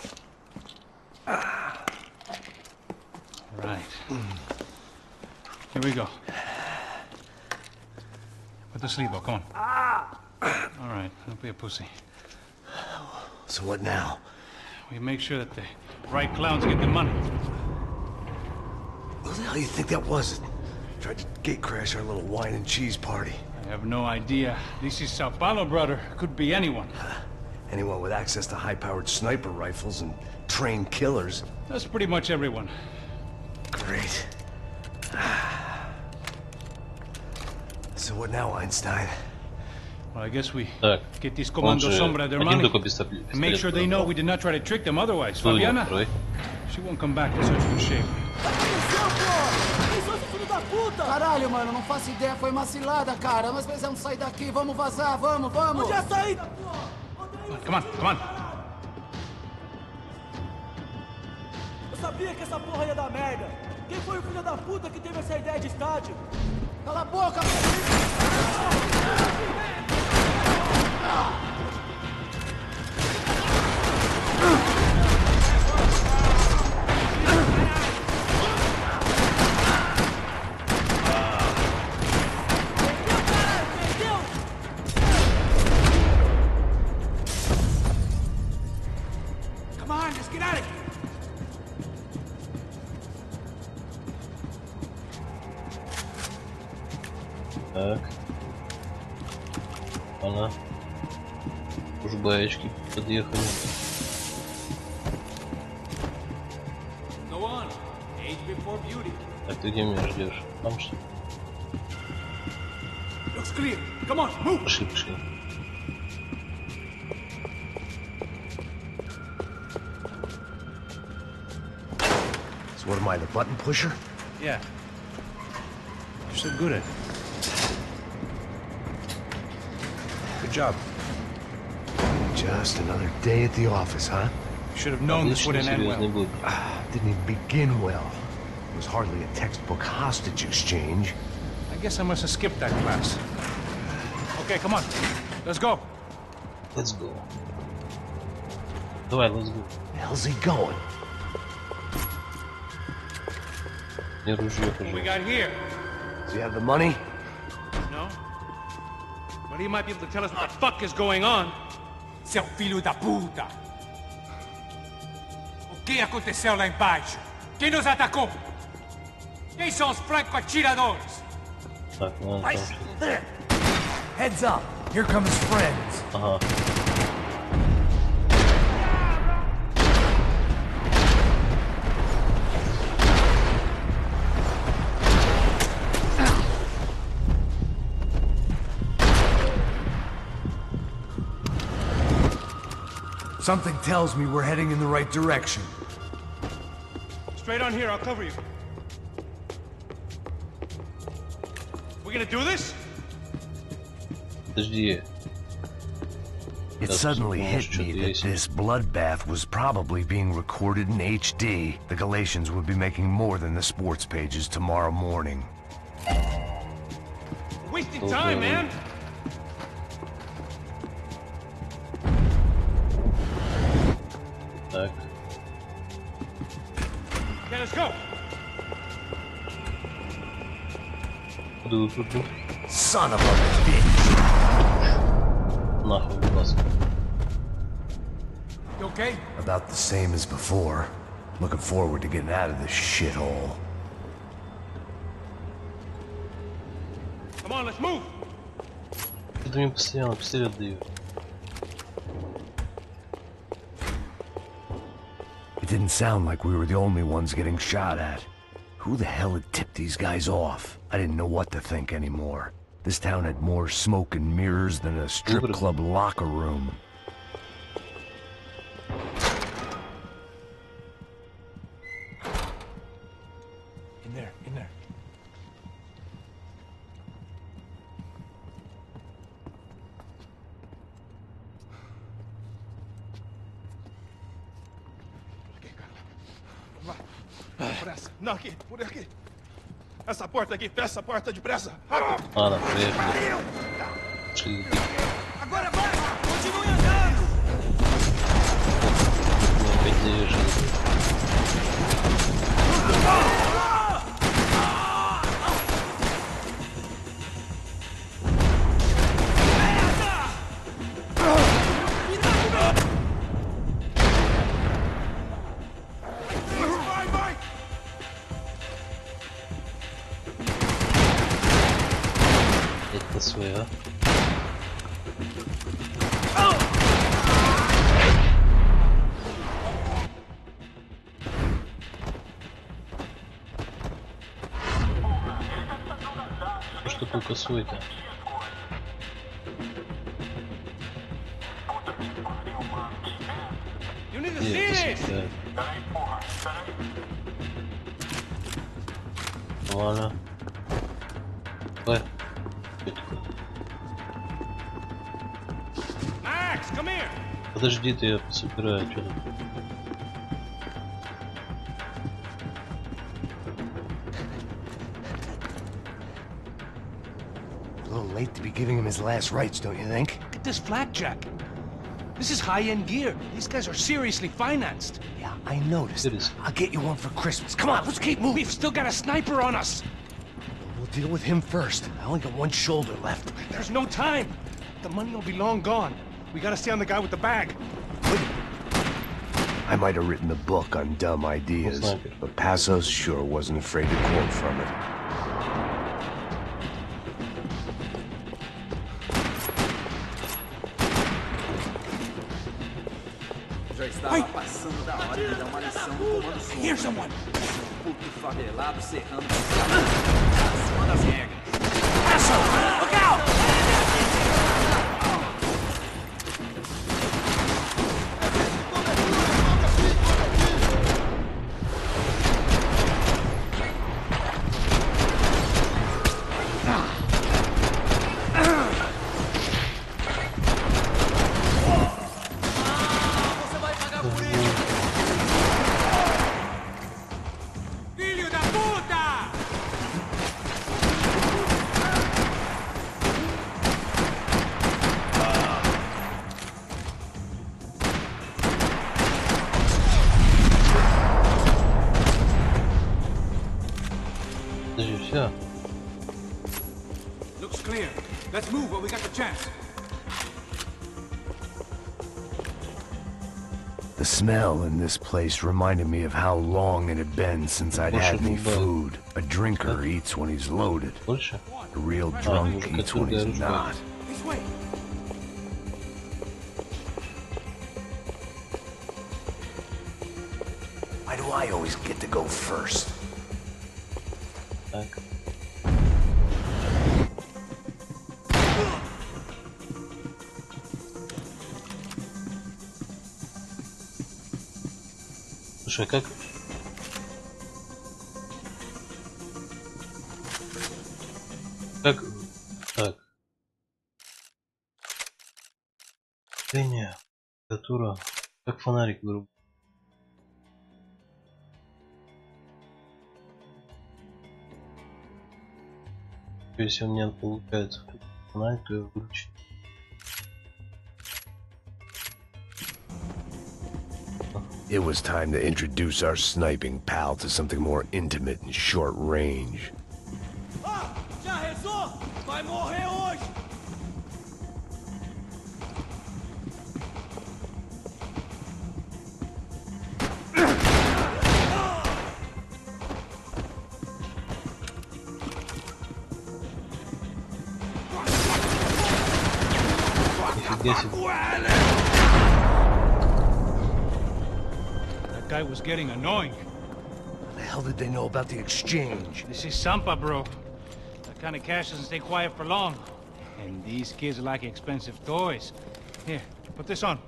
Speaker 3: Right. Here we go. Put the sleeve on, come on. All right, don't be a pussy.
Speaker 2: So what now?
Speaker 3: We make sure that the right clowns get the money.
Speaker 2: Who the hell you think that was? Tried to gate crash our little wine and cheese party.
Speaker 3: I have no idea. This is Sao Paulo, brother. Could be anyone.
Speaker 2: Anyone with access to high-powered sniper rifles and trained killers.
Speaker 3: That's pretty much everyone.
Speaker 2: Great. So what now, Einstein?
Speaker 3: Well, I guess we
Speaker 1: Так,
Speaker 3: get these
Speaker 1: он
Speaker 3: Commando
Speaker 1: же
Speaker 3: Sombra their
Speaker 1: один
Speaker 3: money
Speaker 1: только
Speaker 3: and make sure they know we did not try to trick them otherwise. Fabiana, she won't come back in such good shape.
Speaker 10: Caralho, mano, não faço ideia, foi uma cilada, cara. Nós precisamos sair daqui, vamos vazar, vamos, vamos! Onde é a saída, porra?
Speaker 3: Come on, come on.
Speaker 10: Eu sabia que essa porra ia dar merda. Quem foi o filho da puta que teve essa ideia de estádio? Cala a boca,
Speaker 3: Come on, let's get out of here.
Speaker 1: Так. Она. Уж баечки подъехали.
Speaker 5: Go on. Age before beauty.
Speaker 1: Так, ты где меня ждешь? Там что?
Speaker 3: Looks clear. Come on, move.
Speaker 1: Пошли, пошли.
Speaker 2: So what am I, the button pusher?
Speaker 3: Yeah. You're so good at it. Good job.
Speaker 2: Just another day at the office, huh?
Speaker 3: Should have known this wouldn't end
Speaker 1: Серьезный
Speaker 3: well.
Speaker 1: бой.
Speaker 2: Didn't even begin well. It was hardly a textbook hostage exchange.
Speaker 3: I guess I must have skipped that class. Okay, come on. Let's go.
Speaker 1: Let's go. Давай, let's go.
Speaker 2: The hell's he going?
Speaker 1: Мне ружье,
Speaker 3: What we
Speaker 1: пожалуйста.
Speaker 3: got here?
Speaker 2: Does he have the money?
Speaker 3: No? But he might be able to tell us what the fuck is going on.
Speaker 5: Seu filho da puta! O que aconteceu lá embaixo? Quem nos atacou? Quem são os franco-atiradores?
Speaker 1: Так, ну ладно, там.
Speaker 10: Heads up, here come his friends.
Speaker 1: Ага.
Speaker 10: Something tells me we're heading in the right direction.
Speaker 3: Straight on here, I'll cover you. We gonna do this?
Speaker 1: Подожди.
Speaker 2: It
Speaker 1: That's
Speaker 2: suddenly hit
Speaker 1: bullshit,
Speaker 2: me that
Speaker 1: Jason.
Speaker 2: this bloodbath was probably being recorded in HD. The Galatians would be making more than the sports pages tomorrow morning.
Speaker 3: Wasting time, man.
Speaker 1: Так.
Speaker 3: Okay, let's go.
Speaker 1: Ду-ду-ду.
Speaker 2: Son of a bitch!
Speaker 1: Нахуй, будь ласка.
Speaker 5: You okay?
Speaker 2: About the same as before. Looking forward to getting out of this shithole.
Speaker 3: Come on, let's move.
Speaker 1: Что-то мне постоянно пистолет дают.
Speaker 2: It didn't sound like we were the only ones getting shot at. Who the hell had tipped these guys off? I didn't know what to think anymore. This town had more smoke and mirrors than a strip club locker room.
Speaker 10: In there, in there. Depressa. Não, aqui, por aqui. Essa porta aqui, fecha essa porta depressa. Rápido.
Speaker 1: Ладно, приехали. Шли.
Speaker 10: Agora vai! Continue andando!
Speaker 1: Мы опять завершили. Это своя. Что только свой-то? Ладно. Ой. Подожди, ты я собираю что-то.
Speaker 2: A little late to be giving him his last rites, don't you think?
Speaker 11: Look at this flapjack. This is high-end gear. These guys are seriously financed.
Speaker 2: Yeah, I noticed.
Speaker 1: It is.
Speaker 2: I'll get you one for Christmas. Come on, let's keep moving.
Speaker 11: We've still got a sniper on us.
Speaker 2: We'll deal with him first. I only got one shoulder left.
Speaker 11: There's no time. The money will be long gone. We gotta stay on the guy with the bag.
Speaker 2: I might have written a book on dumb ideas, but Passos sure wasn't afraid to quote from it.
Speaker 12: Já estava passando da hora de dar uma lição no comando sul.
Speaker 11: Here's someone.
Speaker 12: Puto favelado serrando acima das regras.
Speaker 11: Passo! Look out!
Speaker 3: Looks clear. Let's move while we got the chance.
Speaker 2: The smell in this place reminded me of how long it had been since I'd had any food. A drinker eats when he's loaded. A real drunk eats when he's not.
Speaker 10: This way.
Speaker 2: Why do I always get to go first?
Speaker 1: Так. Слушай, как? Как? Так. Пение. Температура. Как фонарик вырубить. Если у меня получается фонарик, то я выключу.
Speaker 2: It was time to introduce our sniping pal to something more intimate and short range.
Speaker 10: Ah, já rezou? Vai morrer hoje.
Speaker 1: Нифига себе.
Speaker 3: That guy was getting annoying.
Speaker 11: How the hell did they know about the exchange?
Speaker 3: This is Sampa, bro. That kind of cash doesn't stay quiet for long. And these kids like expensive toys. Here, put this on.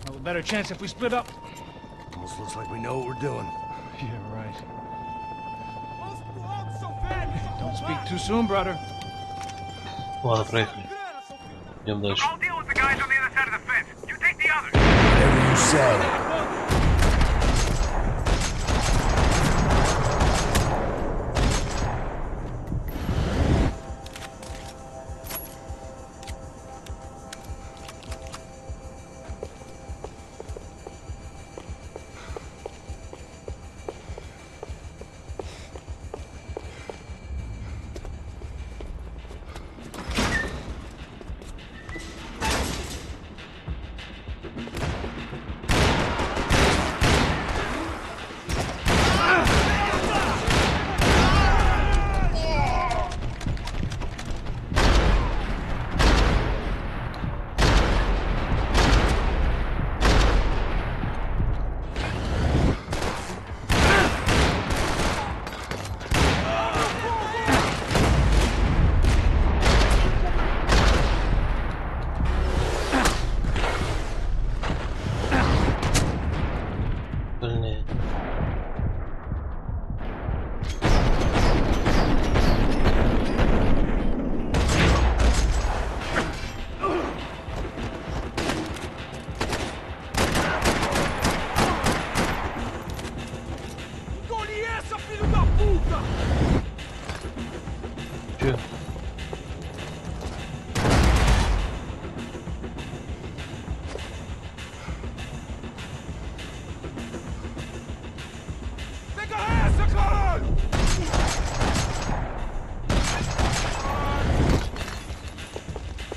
Speaker 3: Have a better chance if we split up.
Speaker 11: Almost looks like we know what we're doing.
Speaker 3: Yeah, right. Don't speak too soon, brother.
Speaker 1: Ладно, проехали. Идем дальше.
Speaker 6: I'll deal with the guys on the other side of the fence. You take the others.
Speaker 11: Whatever you say.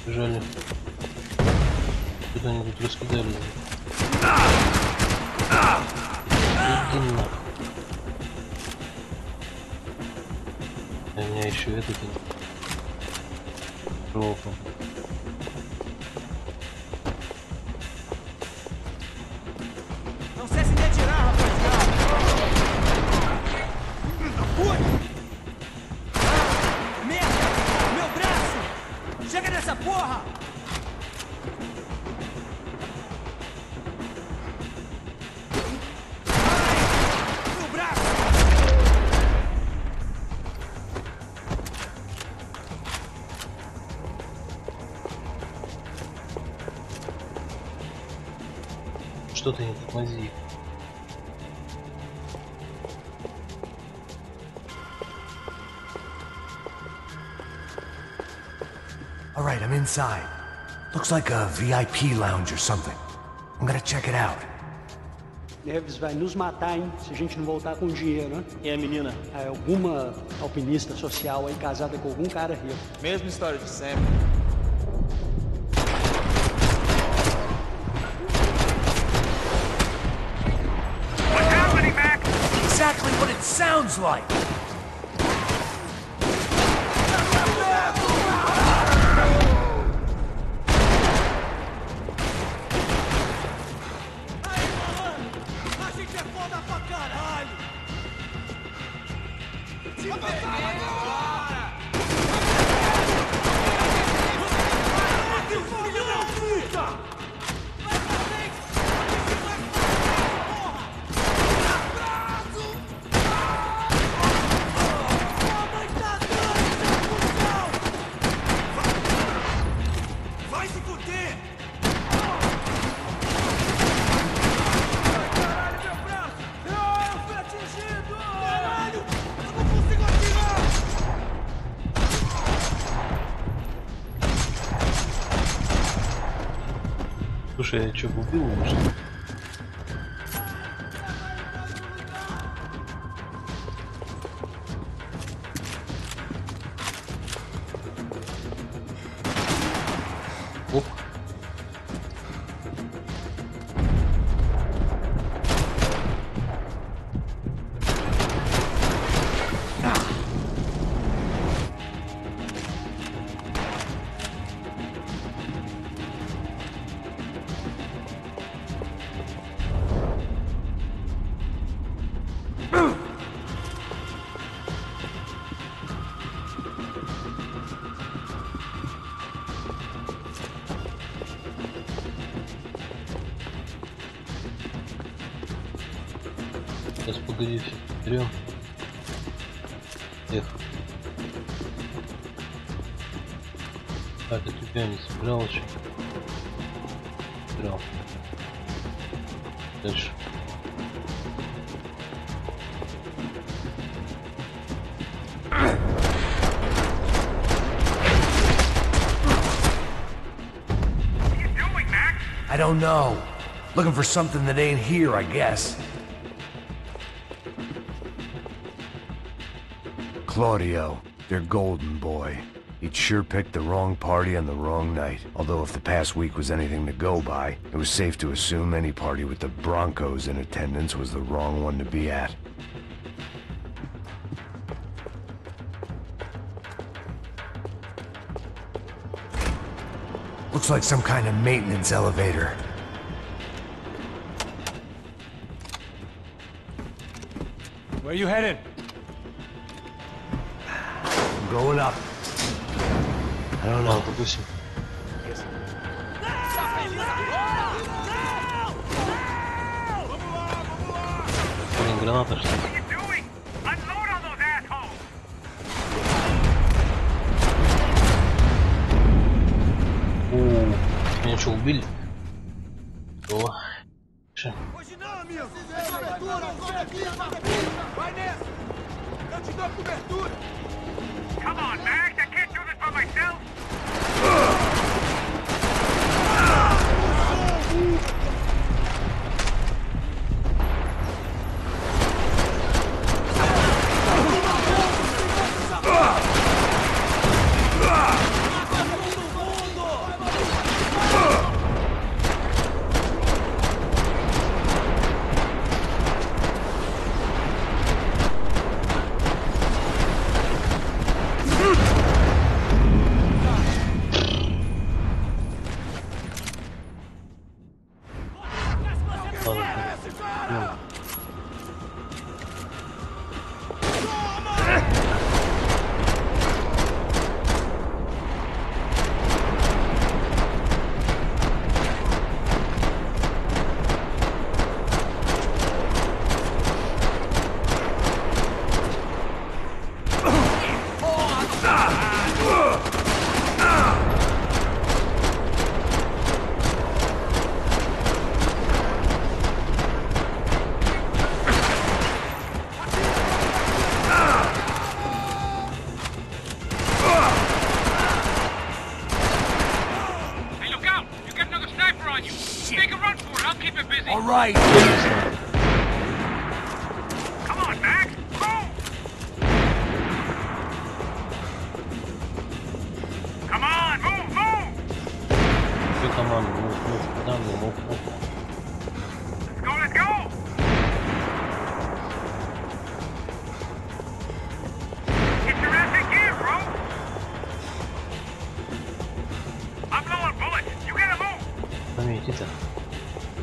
Speaker 1: Жали. Куда-нибудь раскидали. Иди нахуй. А у меня еще этот пропал.
Speaker 10: Não cesse de atirar, rapaziada! Merda! Meu braço! Chega dessa porra! Ai! Meu braço!
Speaker 1: Что-то не тормози.
Speaker 11: All right, I'm inside. Looks like a VIP lounge or something. I'm gonna check it out.
Speaker 13: Neves vai nos matar, hein, se a gente não voltar com dinheiro, né?
Speaker 9: E a menina?
Speaker 13: É alguma alpinista social aí casada com algum cara rico.
Speaker 12: Mesma história de sempre.
Speaker 6: What's happening, Mac?
Speaker 11: Exactly what it sounds like.
Speaker 10: A gente é foda pra caralho! Se filho da puta! Vai se fuder! Caralho, meu braço! Eu fui atingido! Caralho! Eu não consigo atirar!
Speaker 1: Слушай, я что, убил его, что ли? Оп. Погоди, берем их. Так, я тебя не собирал еще. Собирал. Дальше.
Speaker 11: I don't know. Looking for something that ain't here, I guess. Claudio, your golden boy. He'd sure picked the wrong party on the wrong night. Although if the past week was anything to go by, it was safe to assume any party with the Broncos in attendance was the wrong one to be at. Looks like some kind of maintenance elevator.
Speaker 3: Where you headed?
Speaker 11: I'm going up. I don't know.
Speaker 1: Блин, граната что ли? Меня что, убили? О, ша.
Speaker 4: Come on, Max, I can't do this by myself.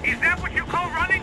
Speaker 4: Is that what you call running?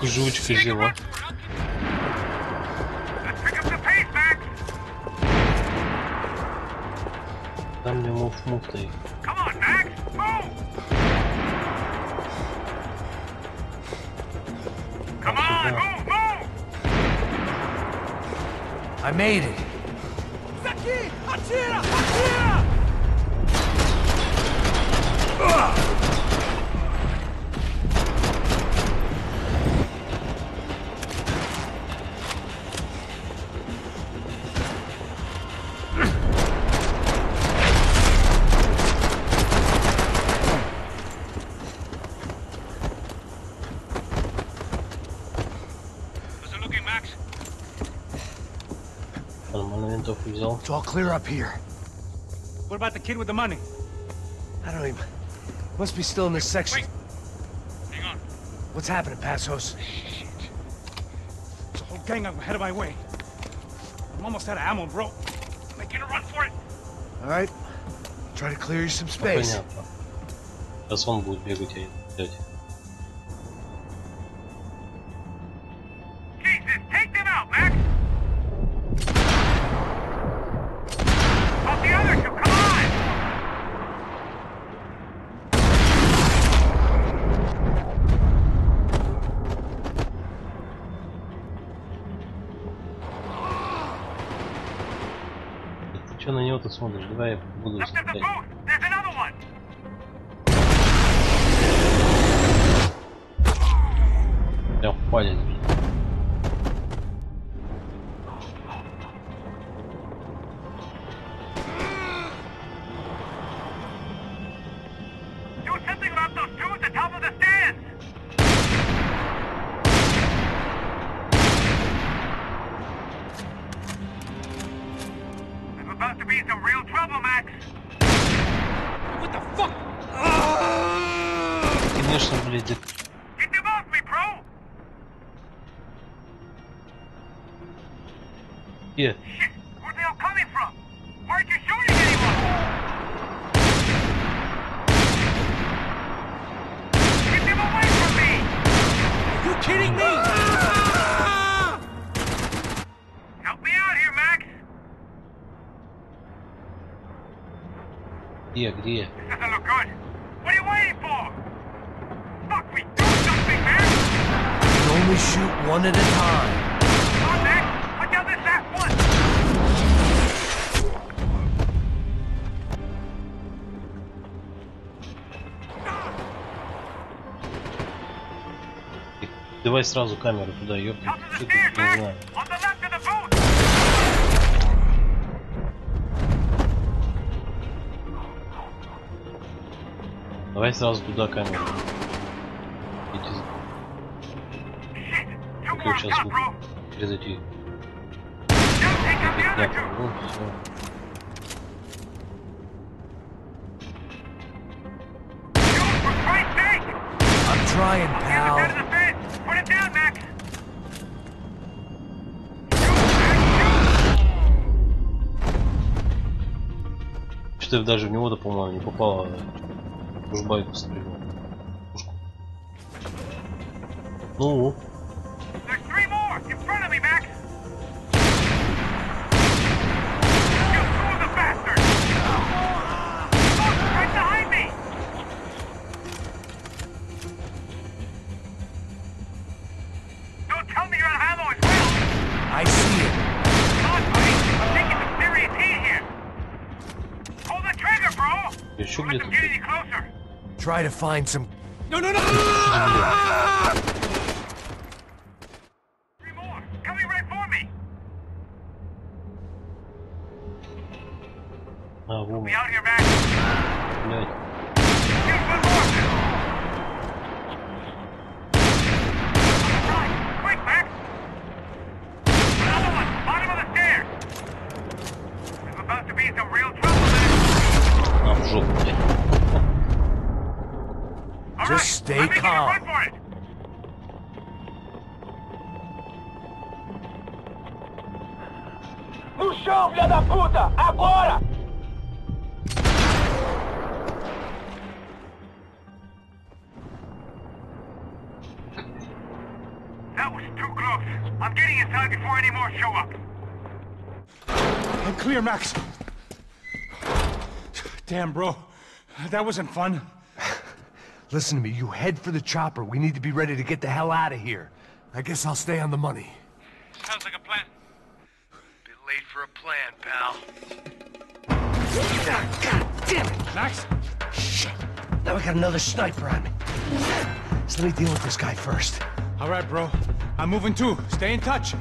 Speaker 1: Жучка жива. Там мне муф-муф-то.
Speaker 11: I made it.
Speaker 4: Aqui! Atira! Atira!
Speaker 1: Нормально винтовку взял.
Speaker 11: It's all clear up here.
Speaker 3: What about the kid with the money?
Speaker 11: I don't even... Must be still in this section.
Speaker 3: Wait. Hang on.
Speaker 11: What's happening, Passos?
Speaker 3: There's a whole gang up ahead of my way. I'm almost out of ammo, bro. Making a run for it.
Speaker 11: All right. Try to clear you some space.
Speaker 1: Понятно. Сейчас он будет бегать и ждать.
Speaker 6: Jesus, take them out, Max! Help the others, come on!
Speaker 1: Ты чё на него-то смотришь? Давай я буду
Speaker 6: Left of the
Speaker 1: стрелять.
Speaker 6: booth! There's another one!
Speaker 1: Прям в палец.
Speaker 6: Do something about those two at the top of the stairs! I'm about to be in some real trouble, Max!
Speaker 3: What the fuck?
Speaker 1: Конечно, блядь, да
Speaker 6: Get them off me, bro!
Speaker 1: где?
Speaker 6: Shit! Where they all coming from? Why aren't you shooting anyone? Get them away from me!
Speaker 3: Are you kidding me?
Speaker 6: Help me out here, Max!
Speaker 1: Где?
Speaker 6: This doesn't look good. What are you waiting for? Fuck me! Do something, man!
Speaker 11: You can only shoot one at a time.
Speaker 6: Come on, Max! Put down this last one!
Speaker 1: Давай сразу камеру туда, ёпта.
Speaker 6: Top of the
Speaker 1: Что
Speaker 6: stairs,
Speaker 1: тут, не
Speaker 6: Max!
Speaker 1: знаю.
Speaker 6: On the left of the booth!
Speaker 1: Давай сразу туда камеру. Иди.
Speaker 6: Shit! Two
Speaker 1: Как
Speaker 6: more
Speaker 1: я
Speaker 6: on
Speaker 1: сейчас
Speaker 6: top,
Speaker 1: буду
Speaker 6: bro!
Speaker 1: перезайти.
Speaker 6: Now take out the other
Speaker 1: Так,
Speaker 6: two!
Speaker 1: ну все.
Speaker 6: Shoot, for Christ's sake!
Speaker 11: I'm trying,
Speaker 6: On the other side of
Speaker 11: pal.
Speaker 6: the fence! Put it down, Max!
Speaker 1: Что-то даже в него-то, по-моему, не попало. Уж байку стрелял. Пушку. Ну,
Speaker 6: There's three more! In front of me, Max! You two of the bastards! Look! Right behind me! Don't tell me you're out of ammo as well!
Speaker 11: I see it.
Speaker 6: Come on, buddy! I'm taking some serious heat here! Pull the trigger, bro!
Speaker 1: еще
Speaker 6: Don't let
Speaker 1: где-то.
Speaker 6: them get any closer!
Speaker 11: Try to find some...
Speaker 3: No, no, no!
Speaker 6: Three more! Coming right for me!
Speaker 1: А, во,
Speaker 6: Be out here, Max!
Speaker 1: блядь.
Speaker 6: Shoot one more! Right! Quick, Max! Another one! Bottom of the stairs! I'm about to be in some real trouble, Max!
Speaker 1: А, в жопу, блядь.
Speaker 6: All
Speaker 11: Just
Speaker 6: right,
Speaker 11: stay
Speaker 6: I'm making a
Speaker 11: calm.
Speaker 6: run for it!
Speaker 4: No chão, filha da puta! Agora!
Speaker 6: That was too close. I'm getting inside before any more show up.
Speaker 3: I'm clear, Max. Damn, bro. That wasn't fun.
Speaker 11: Listen to me, you head for the chopper. We need to be ready to get the hell out of here. I guess I'll stay on the money.
Speaker 6: Sounds like a plan.
Speaker 11: Bit late for a plan, pal.
Speaker 3: God damn it! Max?
Speaker 11: Shit. Now we got another sniper on me. So let me deal with this guy first.
Speaker 3: All right, bro. I'm moving too. Stay in touch.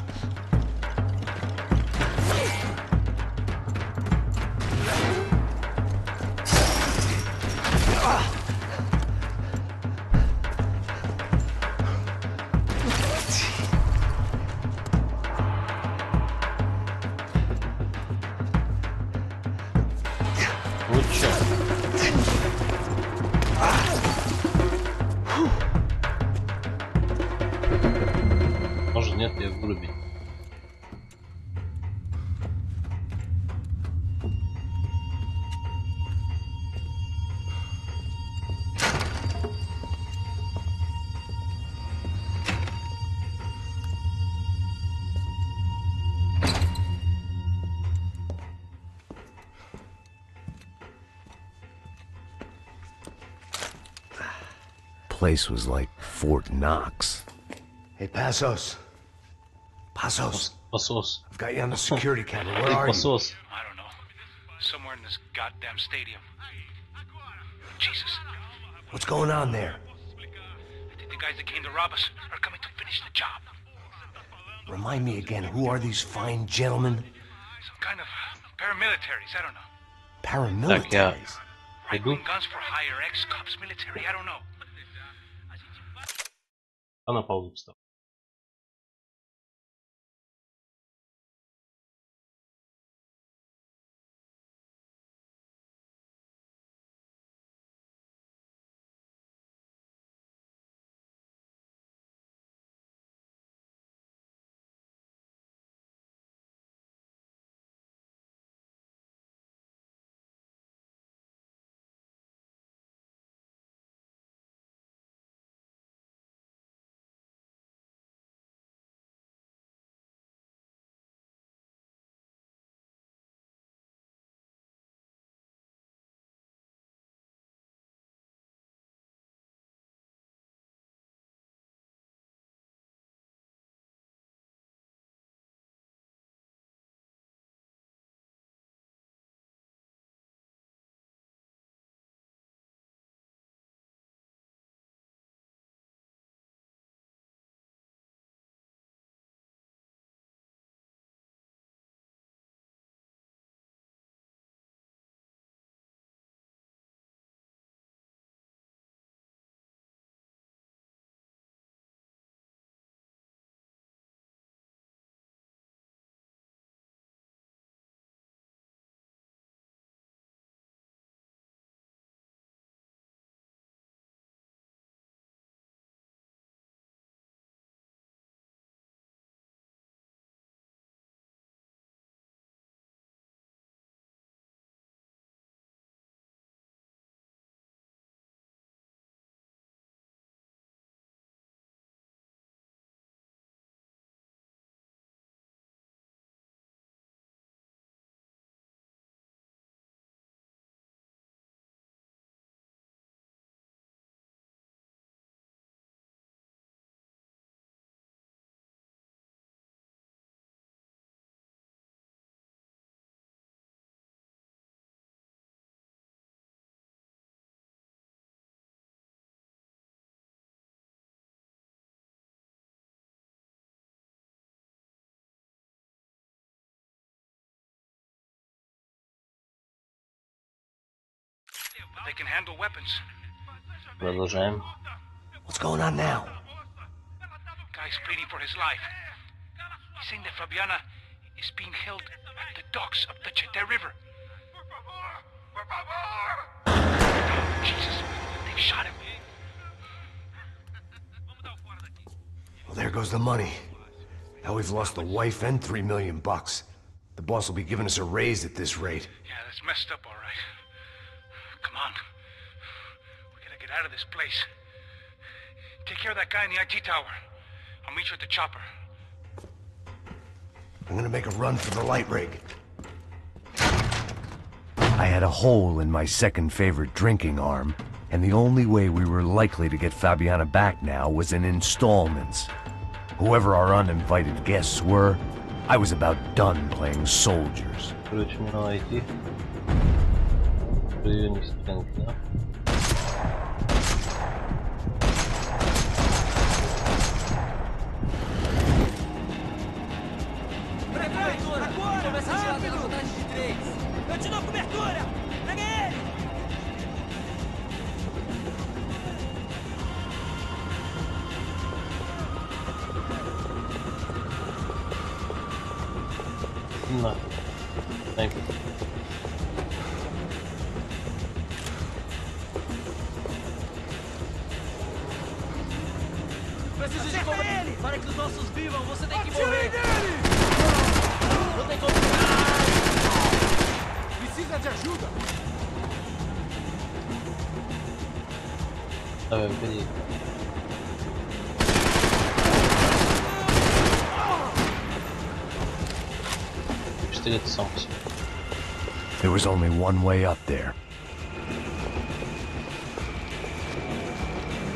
Speaker 1: Может нет, я в груби.
Speaker 11: Place was like Fort Knox. Hey, Passos. Passos.
Speaker 1: Passos.
Speaker 11: I've got you on the security camera. Where are you?
Speaker 1: Passos.
Speaker 3: I don't know. Somewhere in this goddamn stadium. Jesus.
Speaker 11: What's going on there?
Speaker 3: I think the guys that came to rob us are coming to finish the job.
Speaker 11: Remind me again, who are these fine gentlemen?
Speaker 3: Some kind of paramilitaries, I don't know.
Speaker 11: Paramilitaries?
Speaker 3: Right-wing guns for hire, ex-cops, military, I don't know.
Speaker 1: Она паузу встала.
Speaker 3: They can handle weapons.
Speaker 1: Продолжаем.
Speaker 11: What's going on now?
Speaker 3: Guy's pleading for his life. He's saying that Fabiana is being held at the docks of the Chete River. Jesus, they've shot him.
Speaker 11: Well, there goes the money. Now we've lost the wife and $3 million. The boss will be giving us a raise at this rate.
Speaker 3: Yeah, that's messed up, all right. Come on. We gotta get out of this place. Take care of that guy in the IT tower. I'll meet you at the chopper.
Speaker 11: I'm gonna make a run for the light rig. I had a hole in my second favorite drinking arm, and the only way we were likely to get Fabiana back now was in installments. Whoever our uninvited guests were, I was about done playing soldiers.
Speaker 1: Короче, мне надо идти. В районе стенки, да?
Speaker 4: Eu te dou cobertura! Pegue ele!
Speaker 1: На. Дай.
Speaker 12: Antes de correr, para que os nossos vivam, você tem que morrer. Não tem como.
Speaker 10: Precisa de ajuda.
Speaker 1: Tá bem, peraí.
Speaker 11: There was only one way up there.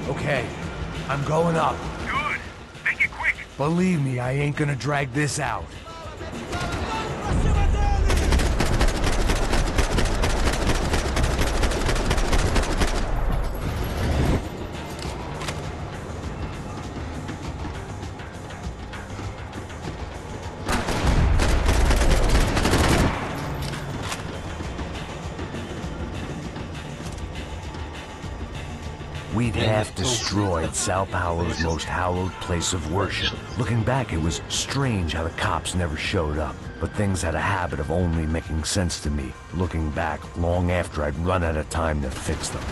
Speaker 11: Okay, I'm going up.
Speaker 6: Good. Make it quick.
Speaker 11: Believe me, I ain't gonna drag this out. We'd half destroyed Sao Paulo's most hallowed place of worship. Looking back, it was strange how the cops never showed up. But things had a habit of only making sense to me, looking back long after I'd run out of time to fix them.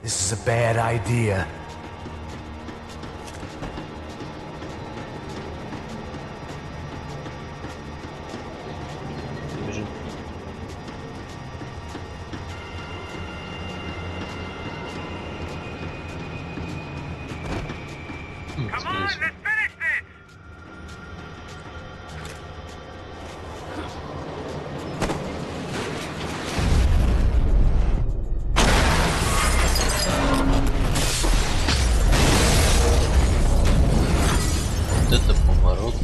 Speaker 11: This is a bad idea.
Speaker 6: Come on, let's finish this!
Speaker 1: Это поворот.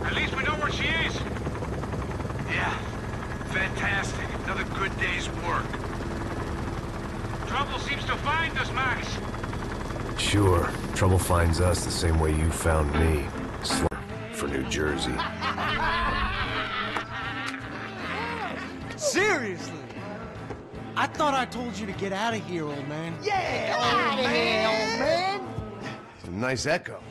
Speaker 6: At least we know where she is. Yeah, fantastic. Another good day's work. Trouble seems to find us, Max.
Speaker 2: Sure, trouble finds us the same way you found me. For New Jersey.
Speaker 10: Seriously? I thought I told you to get out of here, old man.
Speaker 8: Yeah, old man.
Speaker 2: Nice echo.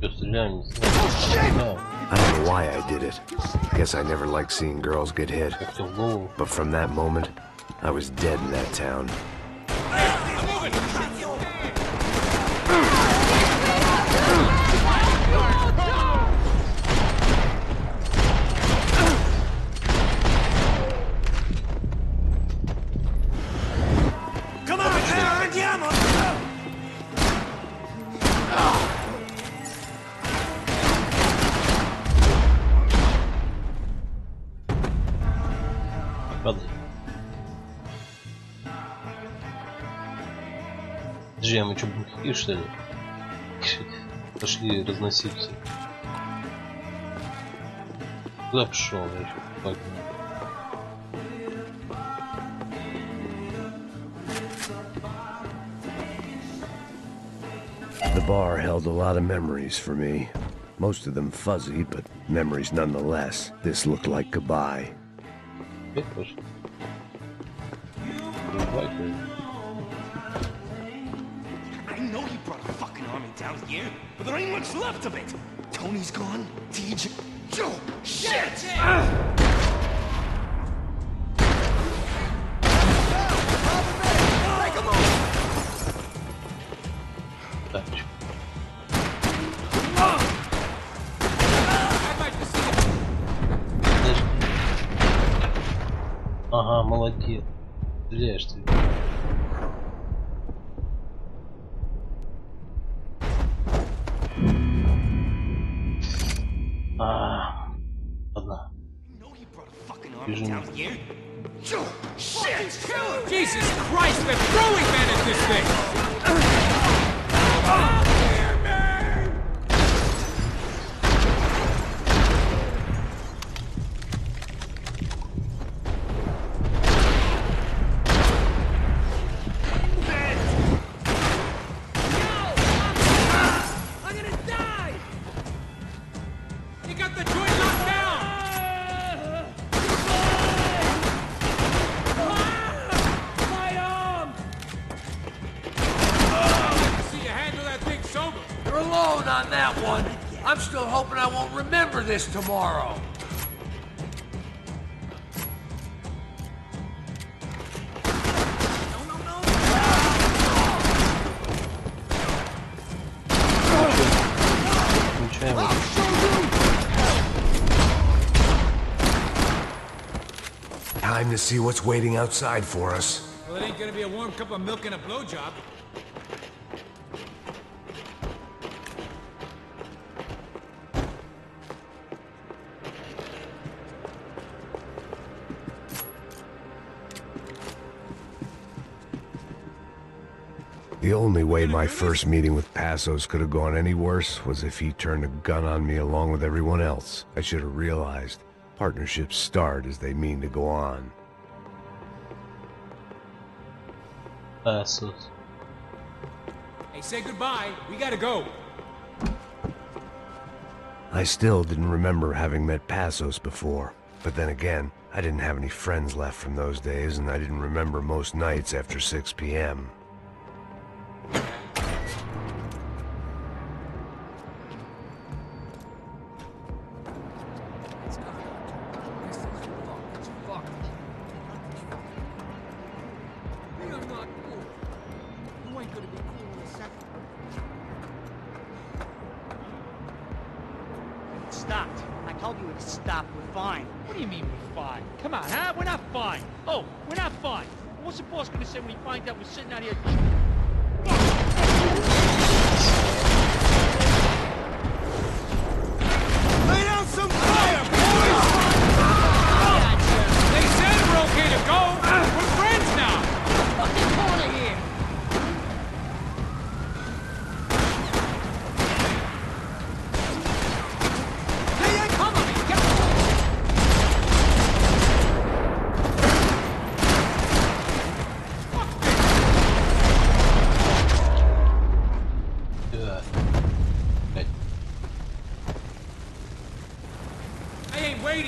Speaker 2: I don't know why I did it. Guess I never liked seeing girls get hit. But from that moment, I was dead in that town.
Speaker 10: Come on, andiamo!
Speaker 1: Подожди, а мы что, бухие, что ли? Пошли разносить все. Куда пошел? Я еще погнал.
Speaker 11: The bar held a lot of memories for me. Most of them fuzzy, but memories nonetheless. This looked like goodbye.
Speaker 10: I know he brought a fucking army down here, but there ain't much left of it. Tony's gone, TJ... Joe! Shit!
Speaker 1: Ага, молодец. Стреляешь ты. Ладно. Бежим.
Speaker 5: Jesus Christ, they're throwing men at this thing!
Speaker 14: alone on that one. I'm still hoping I won't remember this tomorrow.
Speaker 11: Time to see what's waiting outside for us.
Speaker 3: Well, it ain't gonna be a warm cup of milk and a blowjob.
Speaker 11: The only way my first meeting with Passos could have gone any worse was if he turned a gun on me along with everyone else. I should have realized partnerships start as they mean to go on.
Speaker 1: Passos.
Speaker 3: Hey, say goodbye. We gotta go.
Speaker 11: I still didn't remember having met Passos before. But then again, I didn't have any friends left from those days, and I didn't remember most nights after 6 p.m.
Speaker 5: Stopped. I told you it stopped. We're fine. What do you mean we're fine? Come on, huh? We're not fine. Oh, we're not fine. What's the boss gonna say when he finds out we're sitting out here?
Speaker 10: Lay down some fire, boys!
Speaker 3: They said we're okay to go. We're friends now.
Speaker 5: Fucking corner here.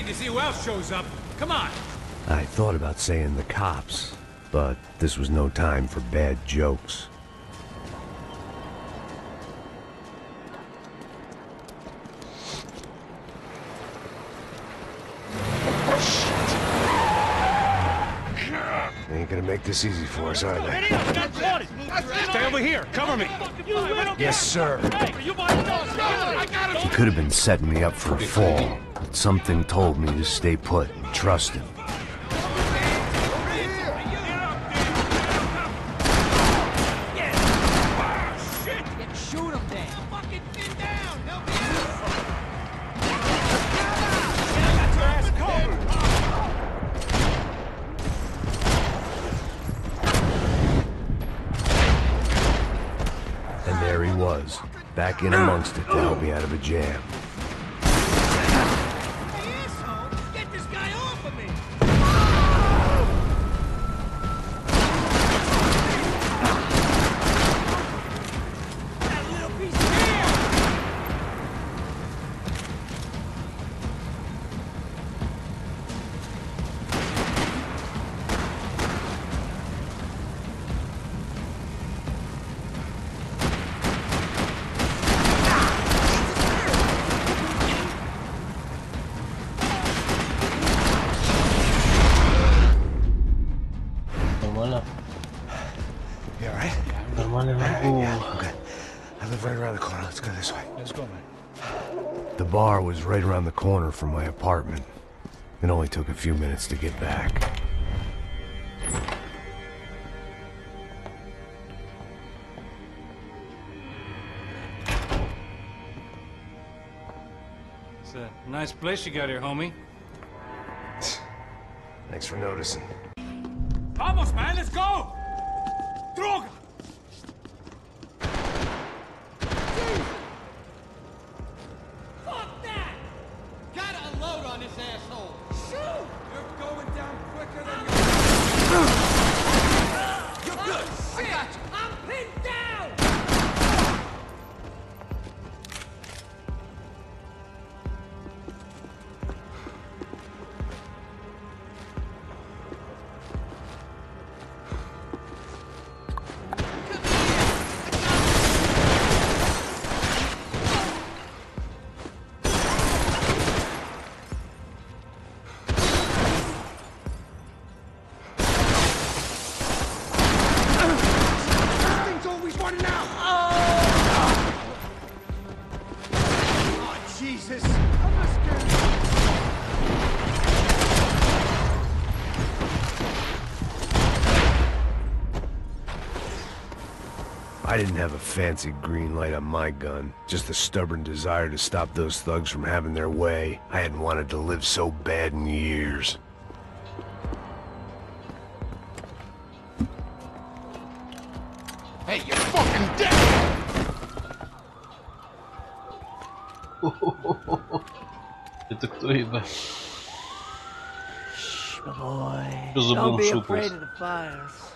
Speaker 3: To see who else shows up. Come on.
Speaker 11: I thought about saying the cops, but this was no time for bad jokes. They ain't gonna make this easy for us, are they?
Speaker 3: Stay over here. Cover me.
Speaker 11: Yes, sir. He could have been setting me up for a fall, but something told me to stay put and trust him.
Speaker 5: Shoot him then.
Speaker 10: Fucking get down! Help me!
Speaker 11: And there he was, back in amongst it to help me out of a jam.
Speaker 10: Hey, asshole! Get this guy off of me! That little piece of hair!
Speaker 11: You alright?
Speaker 1: Yeah,
Speaker 11: I'm good. I live right around the corner. Let's go this way.
Speaker 3: Let's go, man.
Speaker 11: The bar was right around the corner from my apartment. It only took a few minutes to get back.
Speaker 3: It's a nice place you got here, homie.
Speaker 11: Thanks for noticing.
Speaker 3: Vamos, man. Let's go. Droga.
Speaker 10: Fuck that! Gotta unload on this asshole! Shoot! You're going down quicker than you're good! I got you! I'm pinned down! running out! Oh, Jesus! I'm just scared.
Speaker 11: I didn't have a fancy green light on my gun, just a stubborn desire to stop those thugs from having their way. I hadn't wanted to live so bad in years.
Speaker 10: Hey, you're fucking dead!
Speaker 1: Это кто, ебать?
Speaker 12: Shh, my boy.
Speaker 1: Что за
Speaker 12: Don't
Speaker 1: бомж
Speaker 12: be
Speaker 1: шутался?
Speaker 12: afraid of the fires.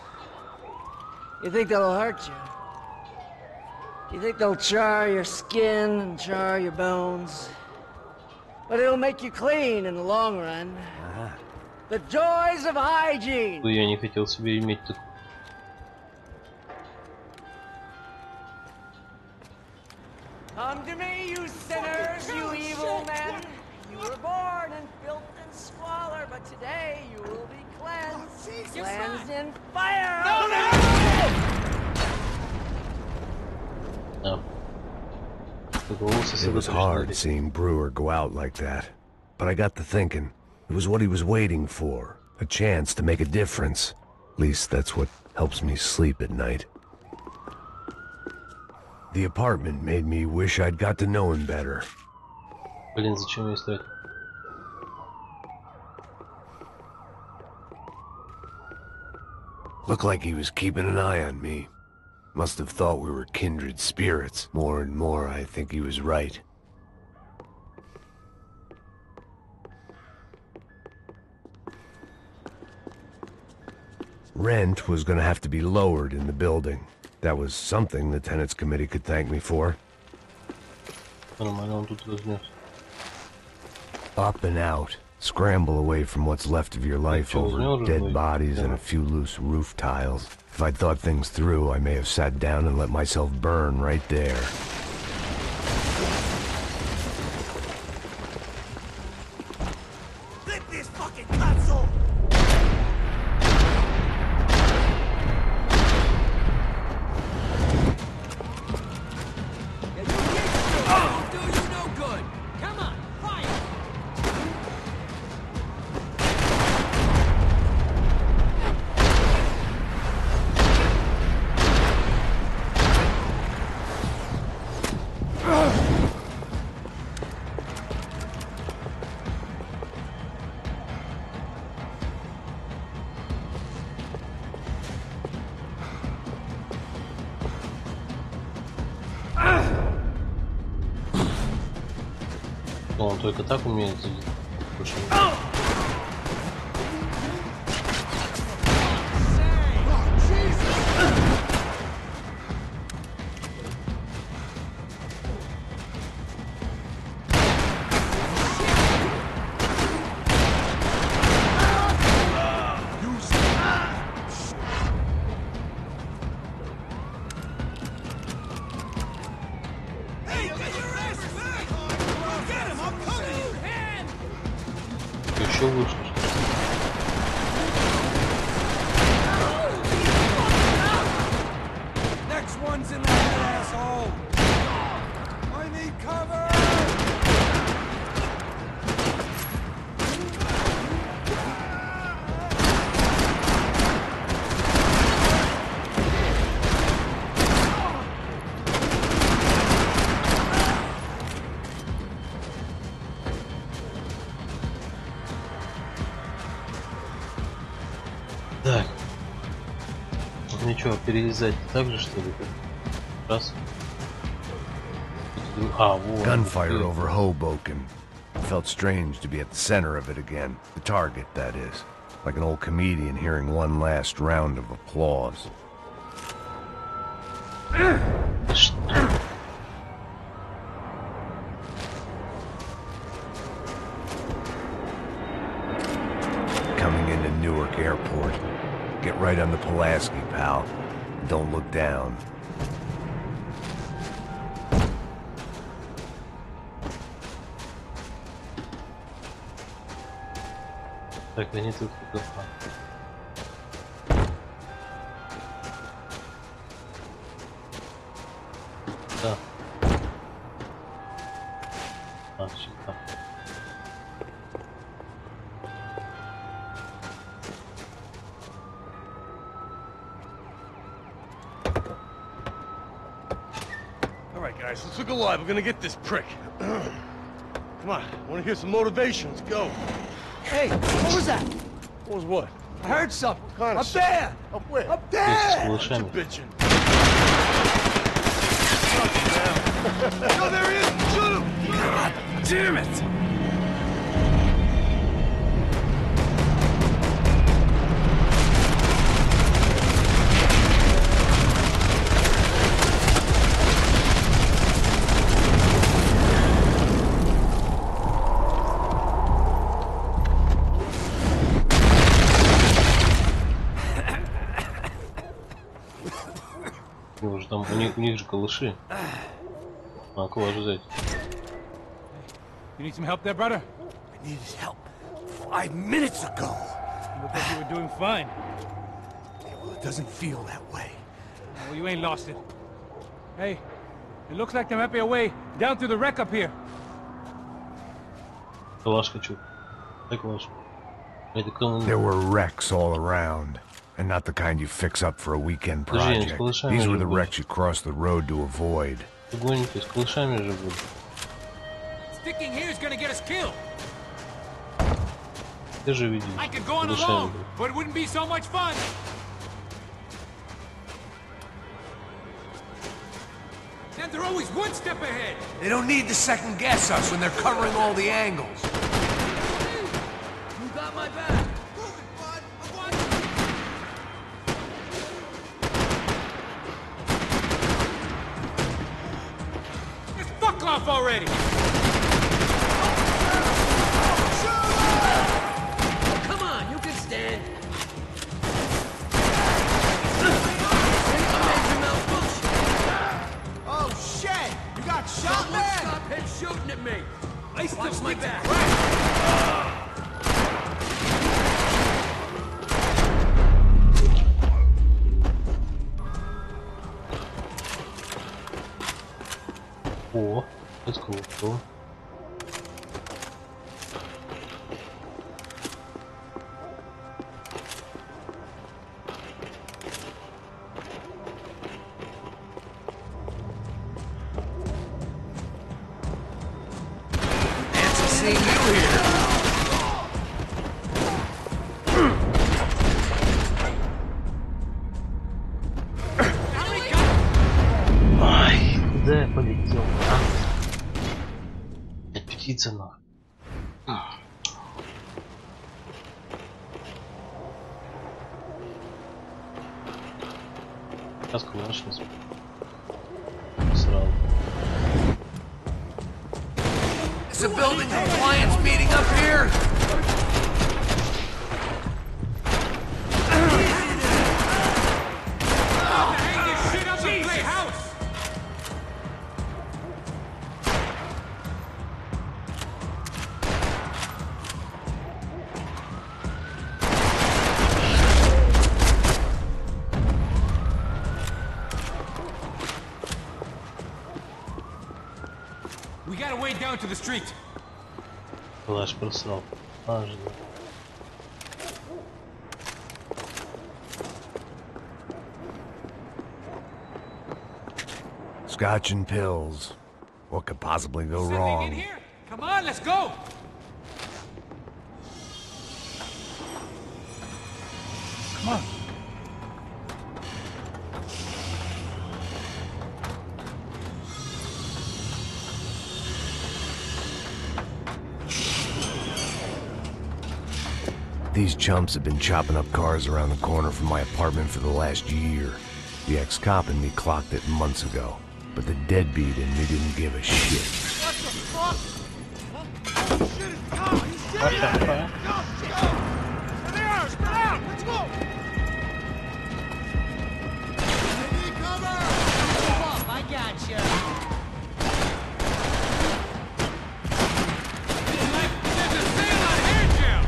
Speaker 12: You think they'll hurt you? You think they'll char your skin and char your bones? But it'll make you clean in the long run. The joys of hygiene!
Speaker 1: Ну, я не хотел себе иметь такую.
Speaker 12: Come to me, you sinners, you evil men. You were born in filth and squalor, but today you will be cleansed. Cleansed in fire!
Speaker 1: No.
Speaker 11: It was hard seeing Brewer go out like that. But I got to thinking, it was what he was waiting for. A chance to make a difference. At least that's what helps me sleep at night. The apartment made me wish I'd got to know him better.
Speaker 1: Блин, зачем мне стоит?
Speaker 11: Looked like he was keeping an eye on me. Must have thought we were kindred spirits. More and more, I think he was right. Rent was gonna have to be lowered in the building. That was something the tenants committee could thank me for.
Speaker 1: Нормально, он тут возьмет.
Speaker 11: Up and out. Scramble away from what's left of your life over dead bodies and a few loose roof tiles. If I'd thought things through, I may have sat down and let myself burn right there.
Speaker 10: Flip this fucking console!
Speaker 14: Don't do you no good. Come on, fire!
Speaker 1: Он только так умеет. Больше не- Еще лучше.
Speaker 10: Next one's in the head, asshole! I need cover!
Speaker 1: Так. Ну что, перелезать так же, что ли? Раз. А, вот.
Speaker 11: Gunfire over Hoboken. Felt strange to be at the center of it again. The target, that is. Like an old comedian hearing one last round of applause. Coming into Newark Airport. Get right on the Pulaski, pal. Don't look down.
Speaker 1: Так, они тут только. Да. А, сюда.
Speaker 9: All right, guys, let's look alive. We're gonna get this prick. Come on, I want to hear some motivation. Let's go.
Speaker 5: Hey, what was that?
Speaker 9: What was what?
Speaker 5: I heard something.
Speaker 9: What kind of
Speaker 5: Up there!
Speaker 9: Up where?
Speaker 5: Up there!
Speaker 1: Yes,
Speaker 9: What you bitching?
Speaker 10: No, there he is! Shoot him!
Speaker 9: God damn it!
Speaker 1: Уже там у них же калаши. А кого же взять?
Speaker 3: You need some help there, brother?
Speaker 14: I needed help 5 minutes ago.
Speaker 3: You look like you were doing fine.
Speaker 14: Yeah, well, it doesn't feel that way.
Speaker 3: Well, you ain't lost it. Hey, it looks like there might be a way down through the wreck up here.
Speaker 1: Калаш хочу. Дай калаш. Это кому?
Speaker 11: There were wrecks all around, and not the kind you fix up for a weekend
Speaker 1: Подожди,
Speaker 11: project.
Speaker 1: с калашами
Speaker 11: These were
Speaker 1: же
Speaker 11: the
Speaker 1: будет.
Speaker 11: wrecks you crossed the road to avoid.
Speaker 1: Ты гоните, с калашами же будет.
Speaker 3: Sticking here is gonna get us killed.
Speaker 1: Ты же видишь.
Speaker 3: I could go on
Speaker 1: калашами
Speaker 3: alone,
Speaker 1: будет.
Speaker 3: but it wouldn't be so much fun. And they're always one step ahead.
Speaker 14: They don't need to second guess us when they're covering all the angles.
Speaker 12: You got my back.
Speaker 3: Just fuck off already.
Speaker 12: Come on, you can stand.
Speaker 10: Oh, shit! You got shot,
Speaker 12: Someone
Speaker 10: man!
Speaker 12: stop him shooting at me.
Speaker 3: I still
Speaker 12: Watch my
Speaker 3: stick to
Speaker 12: back.
Speaker 3: crap.
Speaker 1: О, that's cool. Cool.
Speaker 14: Fancy seeing you here.
Speaker 1: Ай, куда я полетел, а? Опять птица нахуй. Сейчас калаш не сразу.
Speaker 14: Is a building compliance meeting up here?
Speaker 3: Hang this shit up and play house. We got a way down to the street.
Speaker 1: Калаш просрал. Аж, да.
Speaker 11: Scotch and pills. What could possibly go
Speaker 3: Something in
Speaker 11: wrong?
Speaker 3: here? Come on, let's go. Come on.
Speaker 11: These chumps have been chopping up cars around the corner from my apartment for the last year. The ex-cop in me clocked it months ago, but the deadbeat in me didn't give a shit.
Speaker 10: What the fuck? Oh, shit, it's the car! He's serious! Go, go! There they are! Spread out! Let's go! I need cover!
Speaker 5: Move up, I got you.
Speaker 3: There's a sale on hair gel.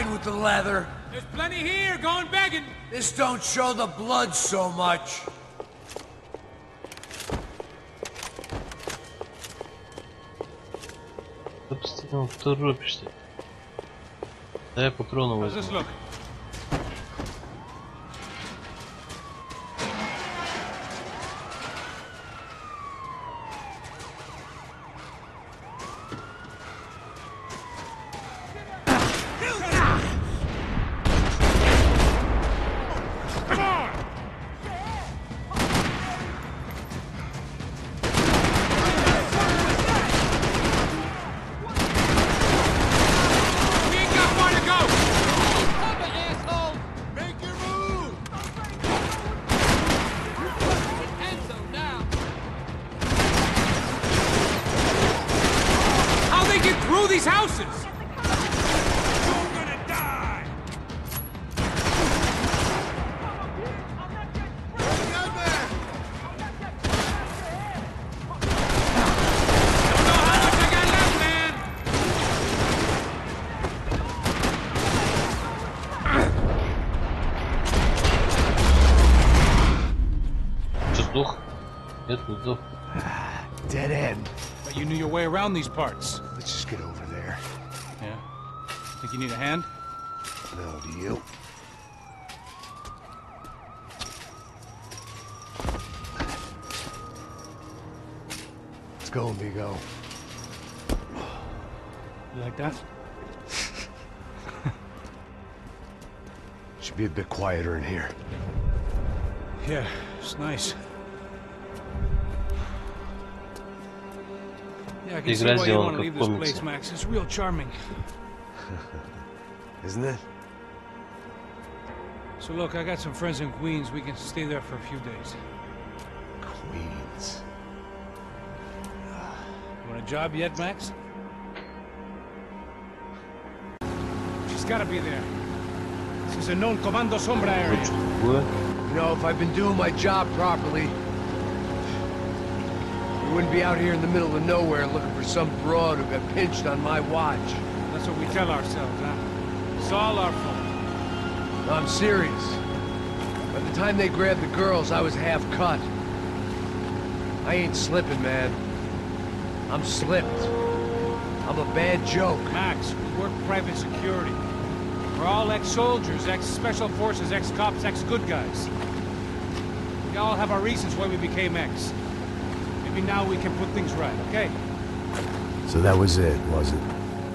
Speaker 14: fine with the leather.
Speaker 3: There's plenty here, going begging.
Speaker 14: This don't show the blood so much.
Speaker 1: Собственно, торопишься. Дай патроны
Speaker 3: How's
Speaker 1: возьму.
Speaker 3: this look? These houses! You're gonna die!
Speaker 1: Что, сдох? Нет, не сдох.
Speaker 11: Dead end.
Speaker 3: But you knew your way around these parts.
Speaker 11: Let's just get over there.
Speaker 3: Yeah? Think you need a hand?
Speaker 11: No, do you? Let's go, amigo.
Speaker 3: You like that?
Speaker 11: Should be a bit quieter in here.
Speaker 3: Yeah, it's nice. Yeah, I can see why you want to leave this place, Max. It's real charming.
Speaker 11: Isn't it?
Speaker 3: So look, I got some friends in Queens. We can stay there for a few days.
Speaker 11: Queens.
Speaker 3: You want a job yet, Max? She's gotta be there. This is a known Comando Sombra area.
Speaker 11: You know, if I've been doing my job properly, we wouldn't be out here in the middle of nowhere looking for some broad who got pinched on my watch.
Speaker 3: That's what we tell ourselves, huh? It's all our fault.
Speaker 11: No, I'm serious. By the time they grabbed the girls, I was half cut. I ain't slipping, man. I'm slipped. I'm a bad joke.
Speaker 3: Max, we work private security. We're all ex-soldiers, ex-special forces, ex-cops, ex-good guys. We all have our reasons why we became ex. Maybe now we can put things right, okay?
Speaker 11: So that was it, was it?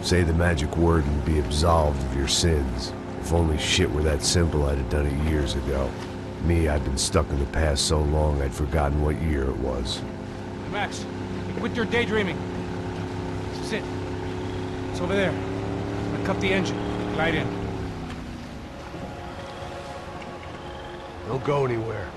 Speaker 11: Say the magic word and be absolved of your sins. If only shit were that simple, I'd have done it years ago. Me, I've been stuck in the past so long, I'd forgotten what year it was.
Speaker 3: Hey, Max, quit your daydreaming. This is it. It's over there. I'm gonna cut the engine. Glide in.
Speaker 11: Don't go anywhere.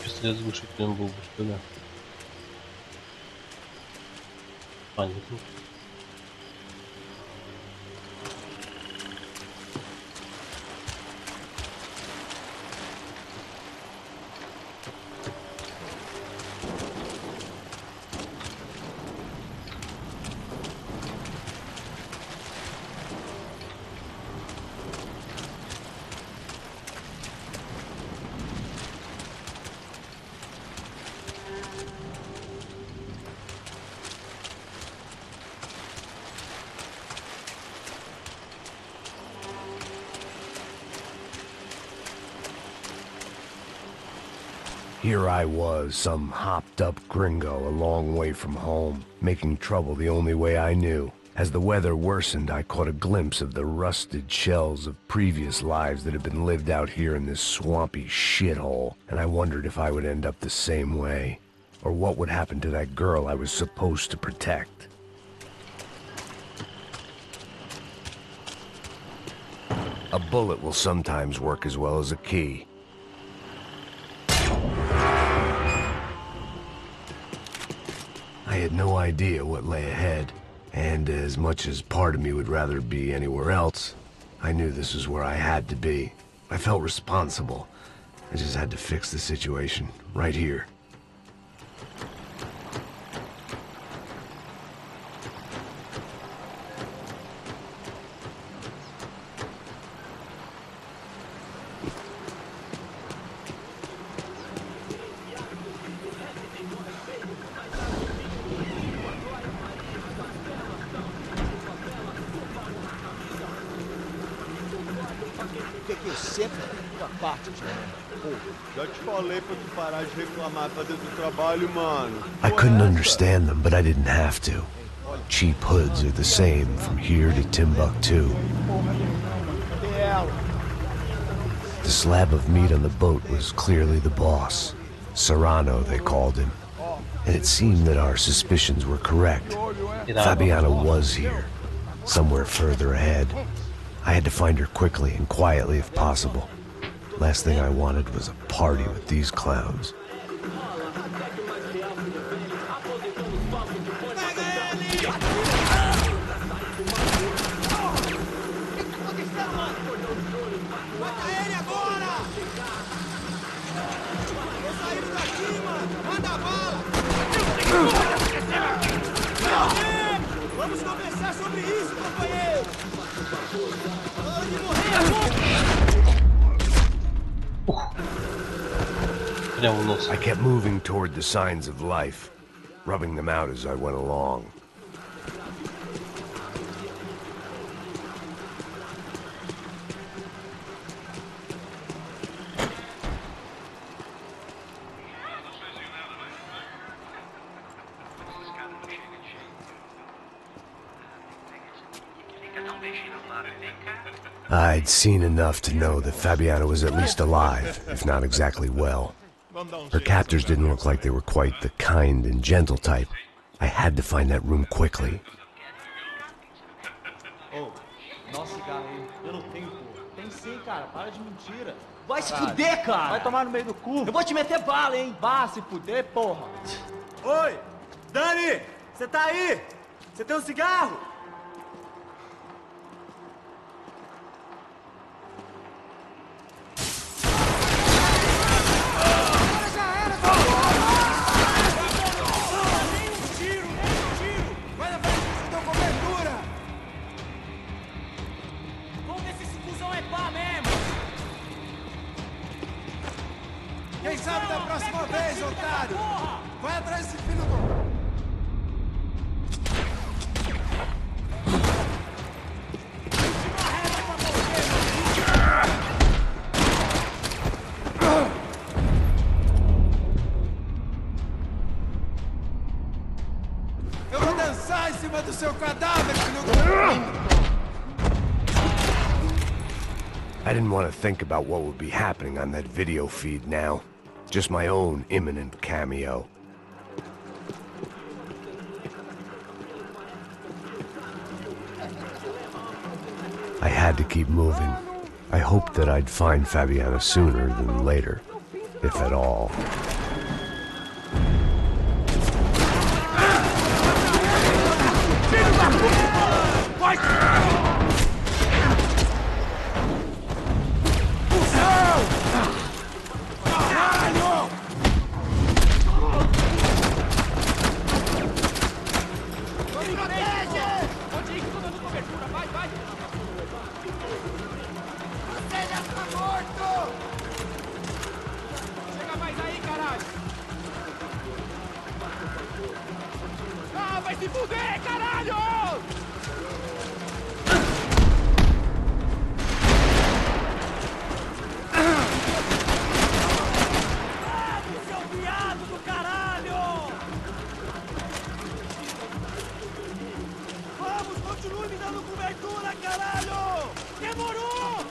Speaker 1: Пистолет с глушителем был бы, что ли? Понятно.
Speaker 11: Here I was, some hopped-up gringo a long way from home, making trouble the only way I knew. As the weather worsened, I caught a glimpse of the rusted shells of previous lives that had been lived out here in this swampy shithole, and I wondered if I would end up the same way, or what would happen to that girl I was supposed to protect. A bullet will sometimes work as well as a key. had no idea what lay ahead, and as much as part of me would rather be anywhere else, I knew this was where I had to be. I felt responsible. I just had to fix the situation, right here.
Speaker 10: Que eu sempre fico a parte de mim.
Speaker 15: Já te falei pra tu parar de reclamar pra dentro do trabalho, mano.
Speaker 11: I couldn't understand them, but I didn't have to. Cheap hoods are the same from here to Timbuktu. The slab of meat on the boat was clearly the boss. Serrano, they called him. And it seemed that our suspicions were correct. Fabiana was here, somewhere further ahead. I had to find her quickly and quietly if possible. Last thing I wanted was a party with these clowns.
Speaker 10: Vamos conversar sobre isso, companheiro!
Speaker 11: I kept moving toward the signs of life, rubbing them out as I went along. I'd seen enough to know that Fabiana was at least alive, if not exactly well. Her captors didn't look like they were quite the kind and gentle type. I had to find that room quickly.
Speaker 10: Oh, nossa, cigarro aí. Eu não tenho, pô. Tem sim, cara. Para de mentira.
Speaker 5: Vai se fuder, cara!
Speaker 10: Vai tomar no meio do cu.
Speaker 5: Eu vou te meter bala, hein?
Speaker 10: Vá se fuder, porra. Oi! Dani! Você tá aí? Você tem um cigarro?
Speaker 4: Quem sabe da próxima vez, otário! Vai atrás desse filho do... Eu vou dançar em cima do seu cadáver, filho do...
Speaker 11: I didn't want to think about what would be happening on that video feed now. Just my own imminent cameo. I had to keep moving. I hoped that I'd find Fabiana sooner than later, if at all.
Speaker 4: Vai se fuder, caralho! Seu viado do caralho! Vamos, continue me dando cobertura, caralho! Demorou!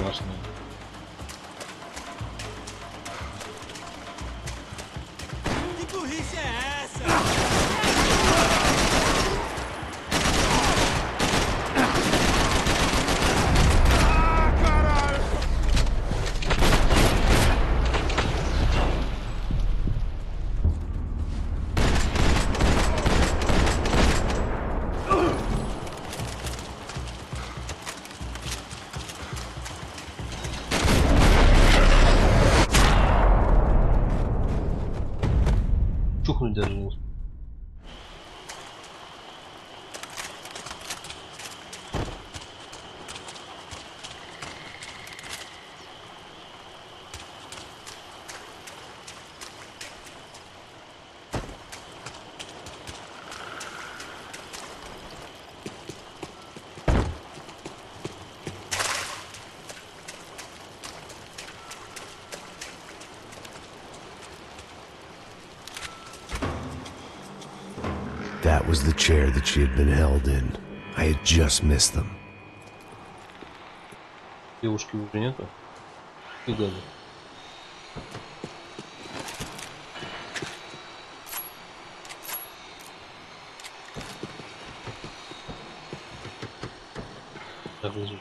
Speaker 1: классная.
Speaker 10: Que burrice é essa?
Speaker 1: Чухнуть даже не успел.
Speaker 11: That was the chair that she had been held in. I had just missed them.
Speaker 1: Девушки уже нету. Фига. Так, лежит.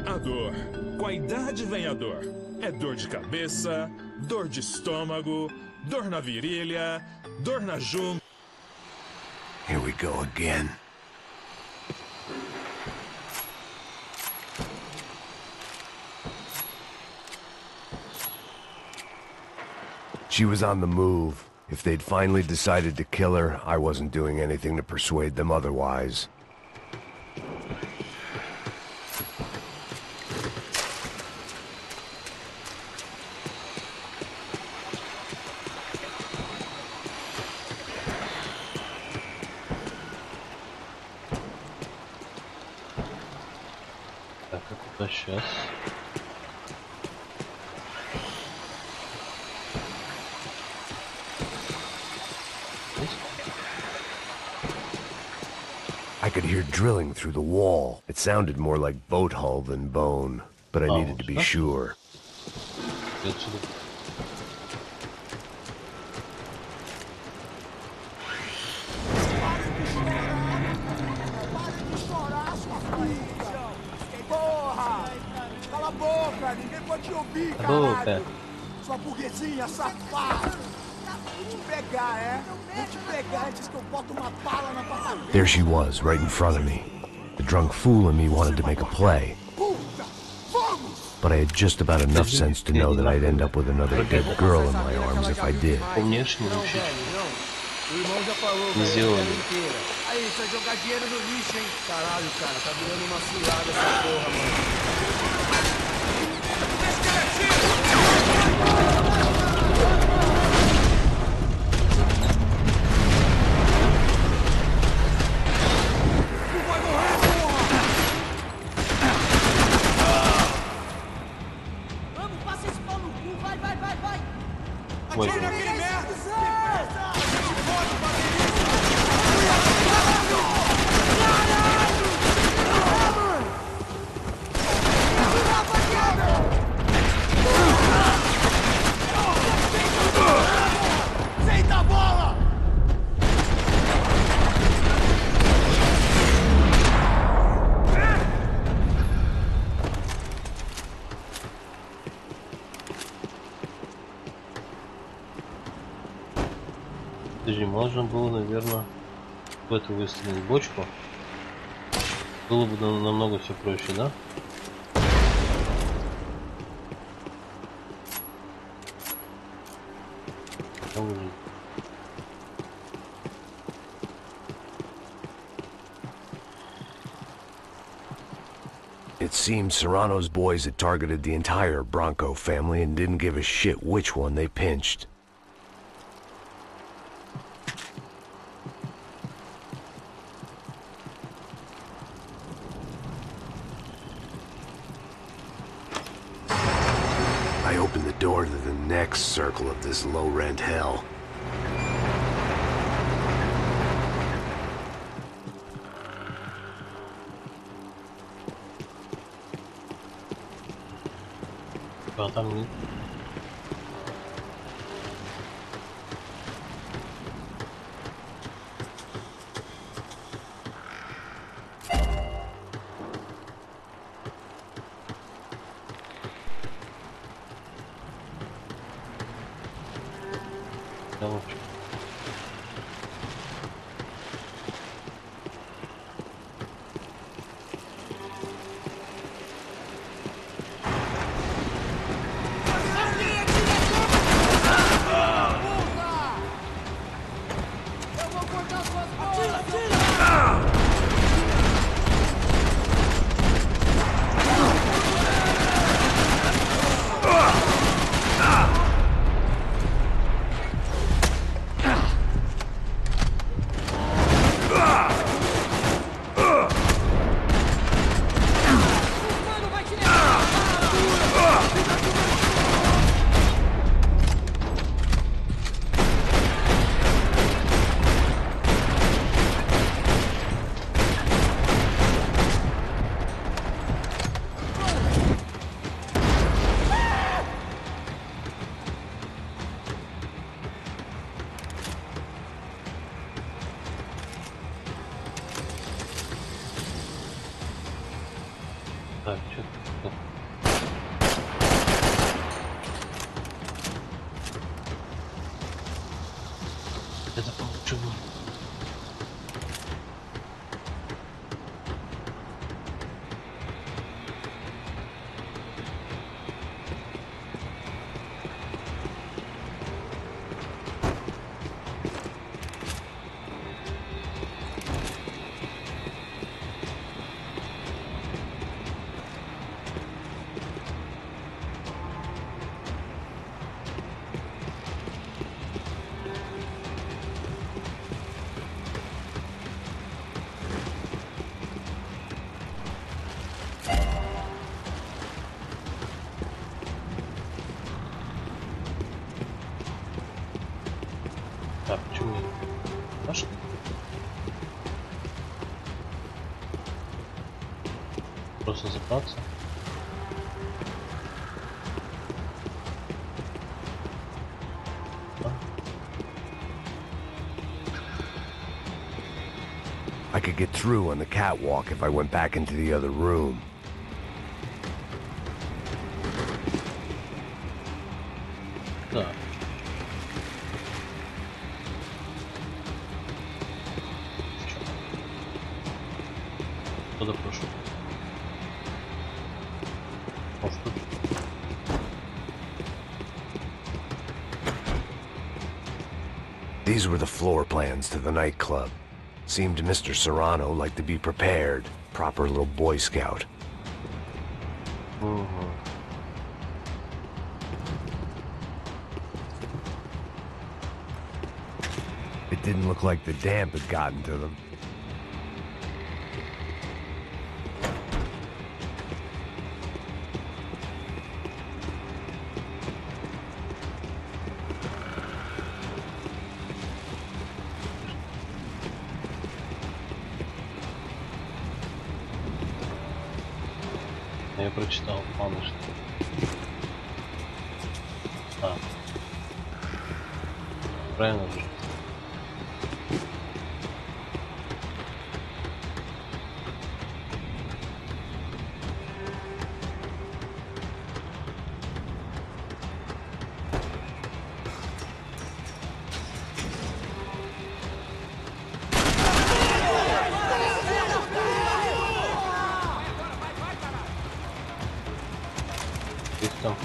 Speaker 16: A dor. Com a idade vem a dor. É dor de cabeça, dor de estômago, dor na virilha, dor na junta.
Speaker 11: Here we go again. She was on the move. If they'd finally decided to kill her, I wasn't doing anything to persuade them otherwise.
Speaker 1: Так, а куда сейчас?
Speaker 11: I could hear drilling through the wall. It sounded more like boat hull than bone, but I needed to be sure.
Speaker 10: Porra! Cala a boca! Ninguém pode te ouvir, caralho! Sua burguesinha safada! Vou te pegar, é? Vou te pegar antes que eu boto uma bala na tua cabeça!
Speaker 11: There she was, right in front of me. The drunk fool in me wanted to make a play. But I had just about enough sense to know that I'd end up with another dead girl in my arms if I did.
Speaker 10: O irmão já falou, velho, inteira. Aí, isso é jogar dinheiro no lixo, hein? Caralho, cara, tá virando uma cilada essa porra, mano. Tu vai morrer, porra! Vamos, passa esse pau no cu, vai, vai, vai, vai! Atira naquele merda! Senta a bola!
Speaker 1: Подожди, можно было, наверное, в эту выстрелить бочку. Было бы намного все проще, да?
Speaker 11: It seems Serrano's boys had targeted the entire Bronco family and didn't give a shit which one they pinched. I opened the door to the next circle of this low-rent hell.
Speaker 1: Ela tá bonita. Так, что-то... Это получилось. Так, почему не пошли? Просто запаться.
Speaker 11: I could get through on the catwalk if I went back into the other room.
Speaker 1: Да. Куда прошу? Может тут?
Speaker 11: These were the floor plans to the nightclub. Seemed Mr. Serrano liked to be prepared. Proper little Boy Scout. It didn't look like the damp had gotten to them.
Speaker 1: Я прочитал, ладно, что... А. Правильно же. Там.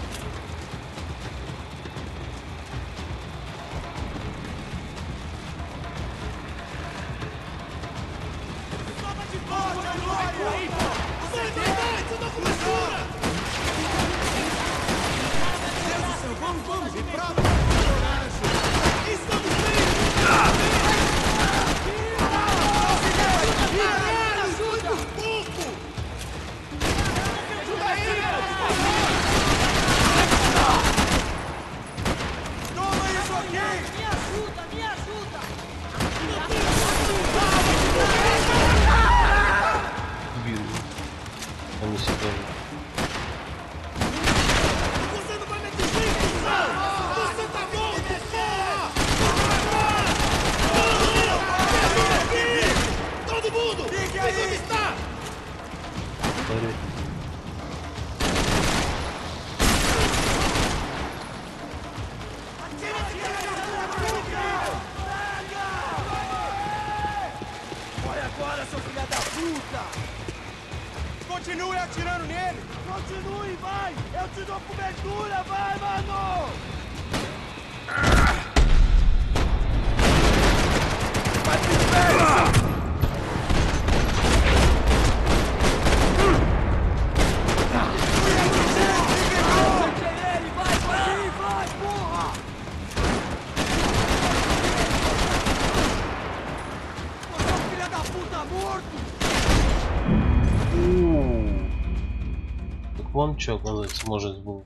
Speaker 1: Они себя...
Speaker 10: Continue atirando nele! Continue, vai! Eu te dou cobertura, vai, mano! Vai de pé!
Speaker 1: Так вон что, оказывается, может быть.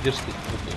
Speaker 1: Дерзкий какой-то.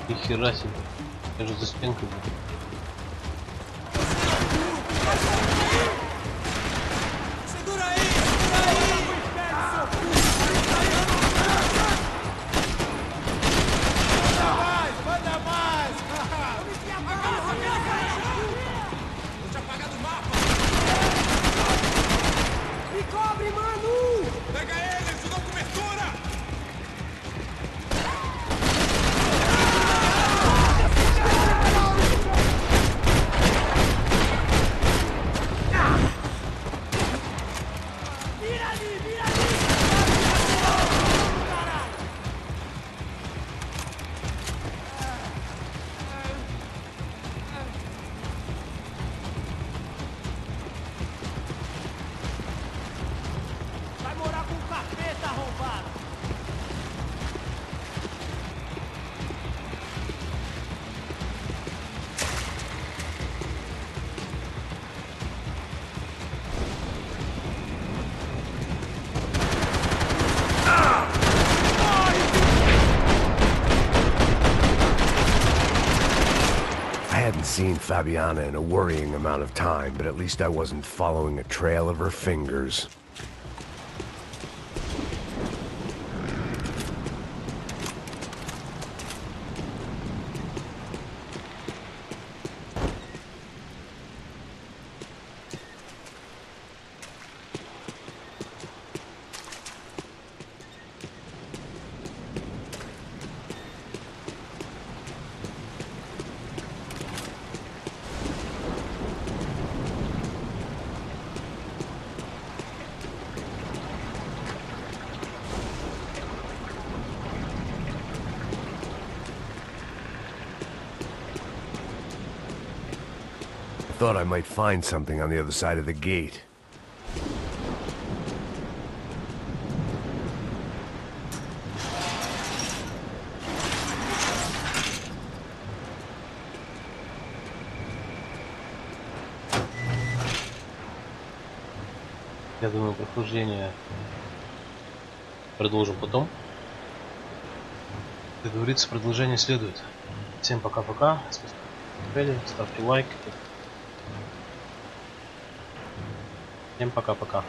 Speaker 1: Нихера себе. Я же за спинкой буду.
Speaker 11: hadn't seen Fabiana in a worrying amount of time, but at least I wasn't following a trail of her fingers. Thought I might find something on the other side of the gate.
Speaker 1: Я думаю, прохождение продолжим потом. Как говорится, продолжение следует. Всем пока-пока. Ставьте лайк. Всем пока-пока.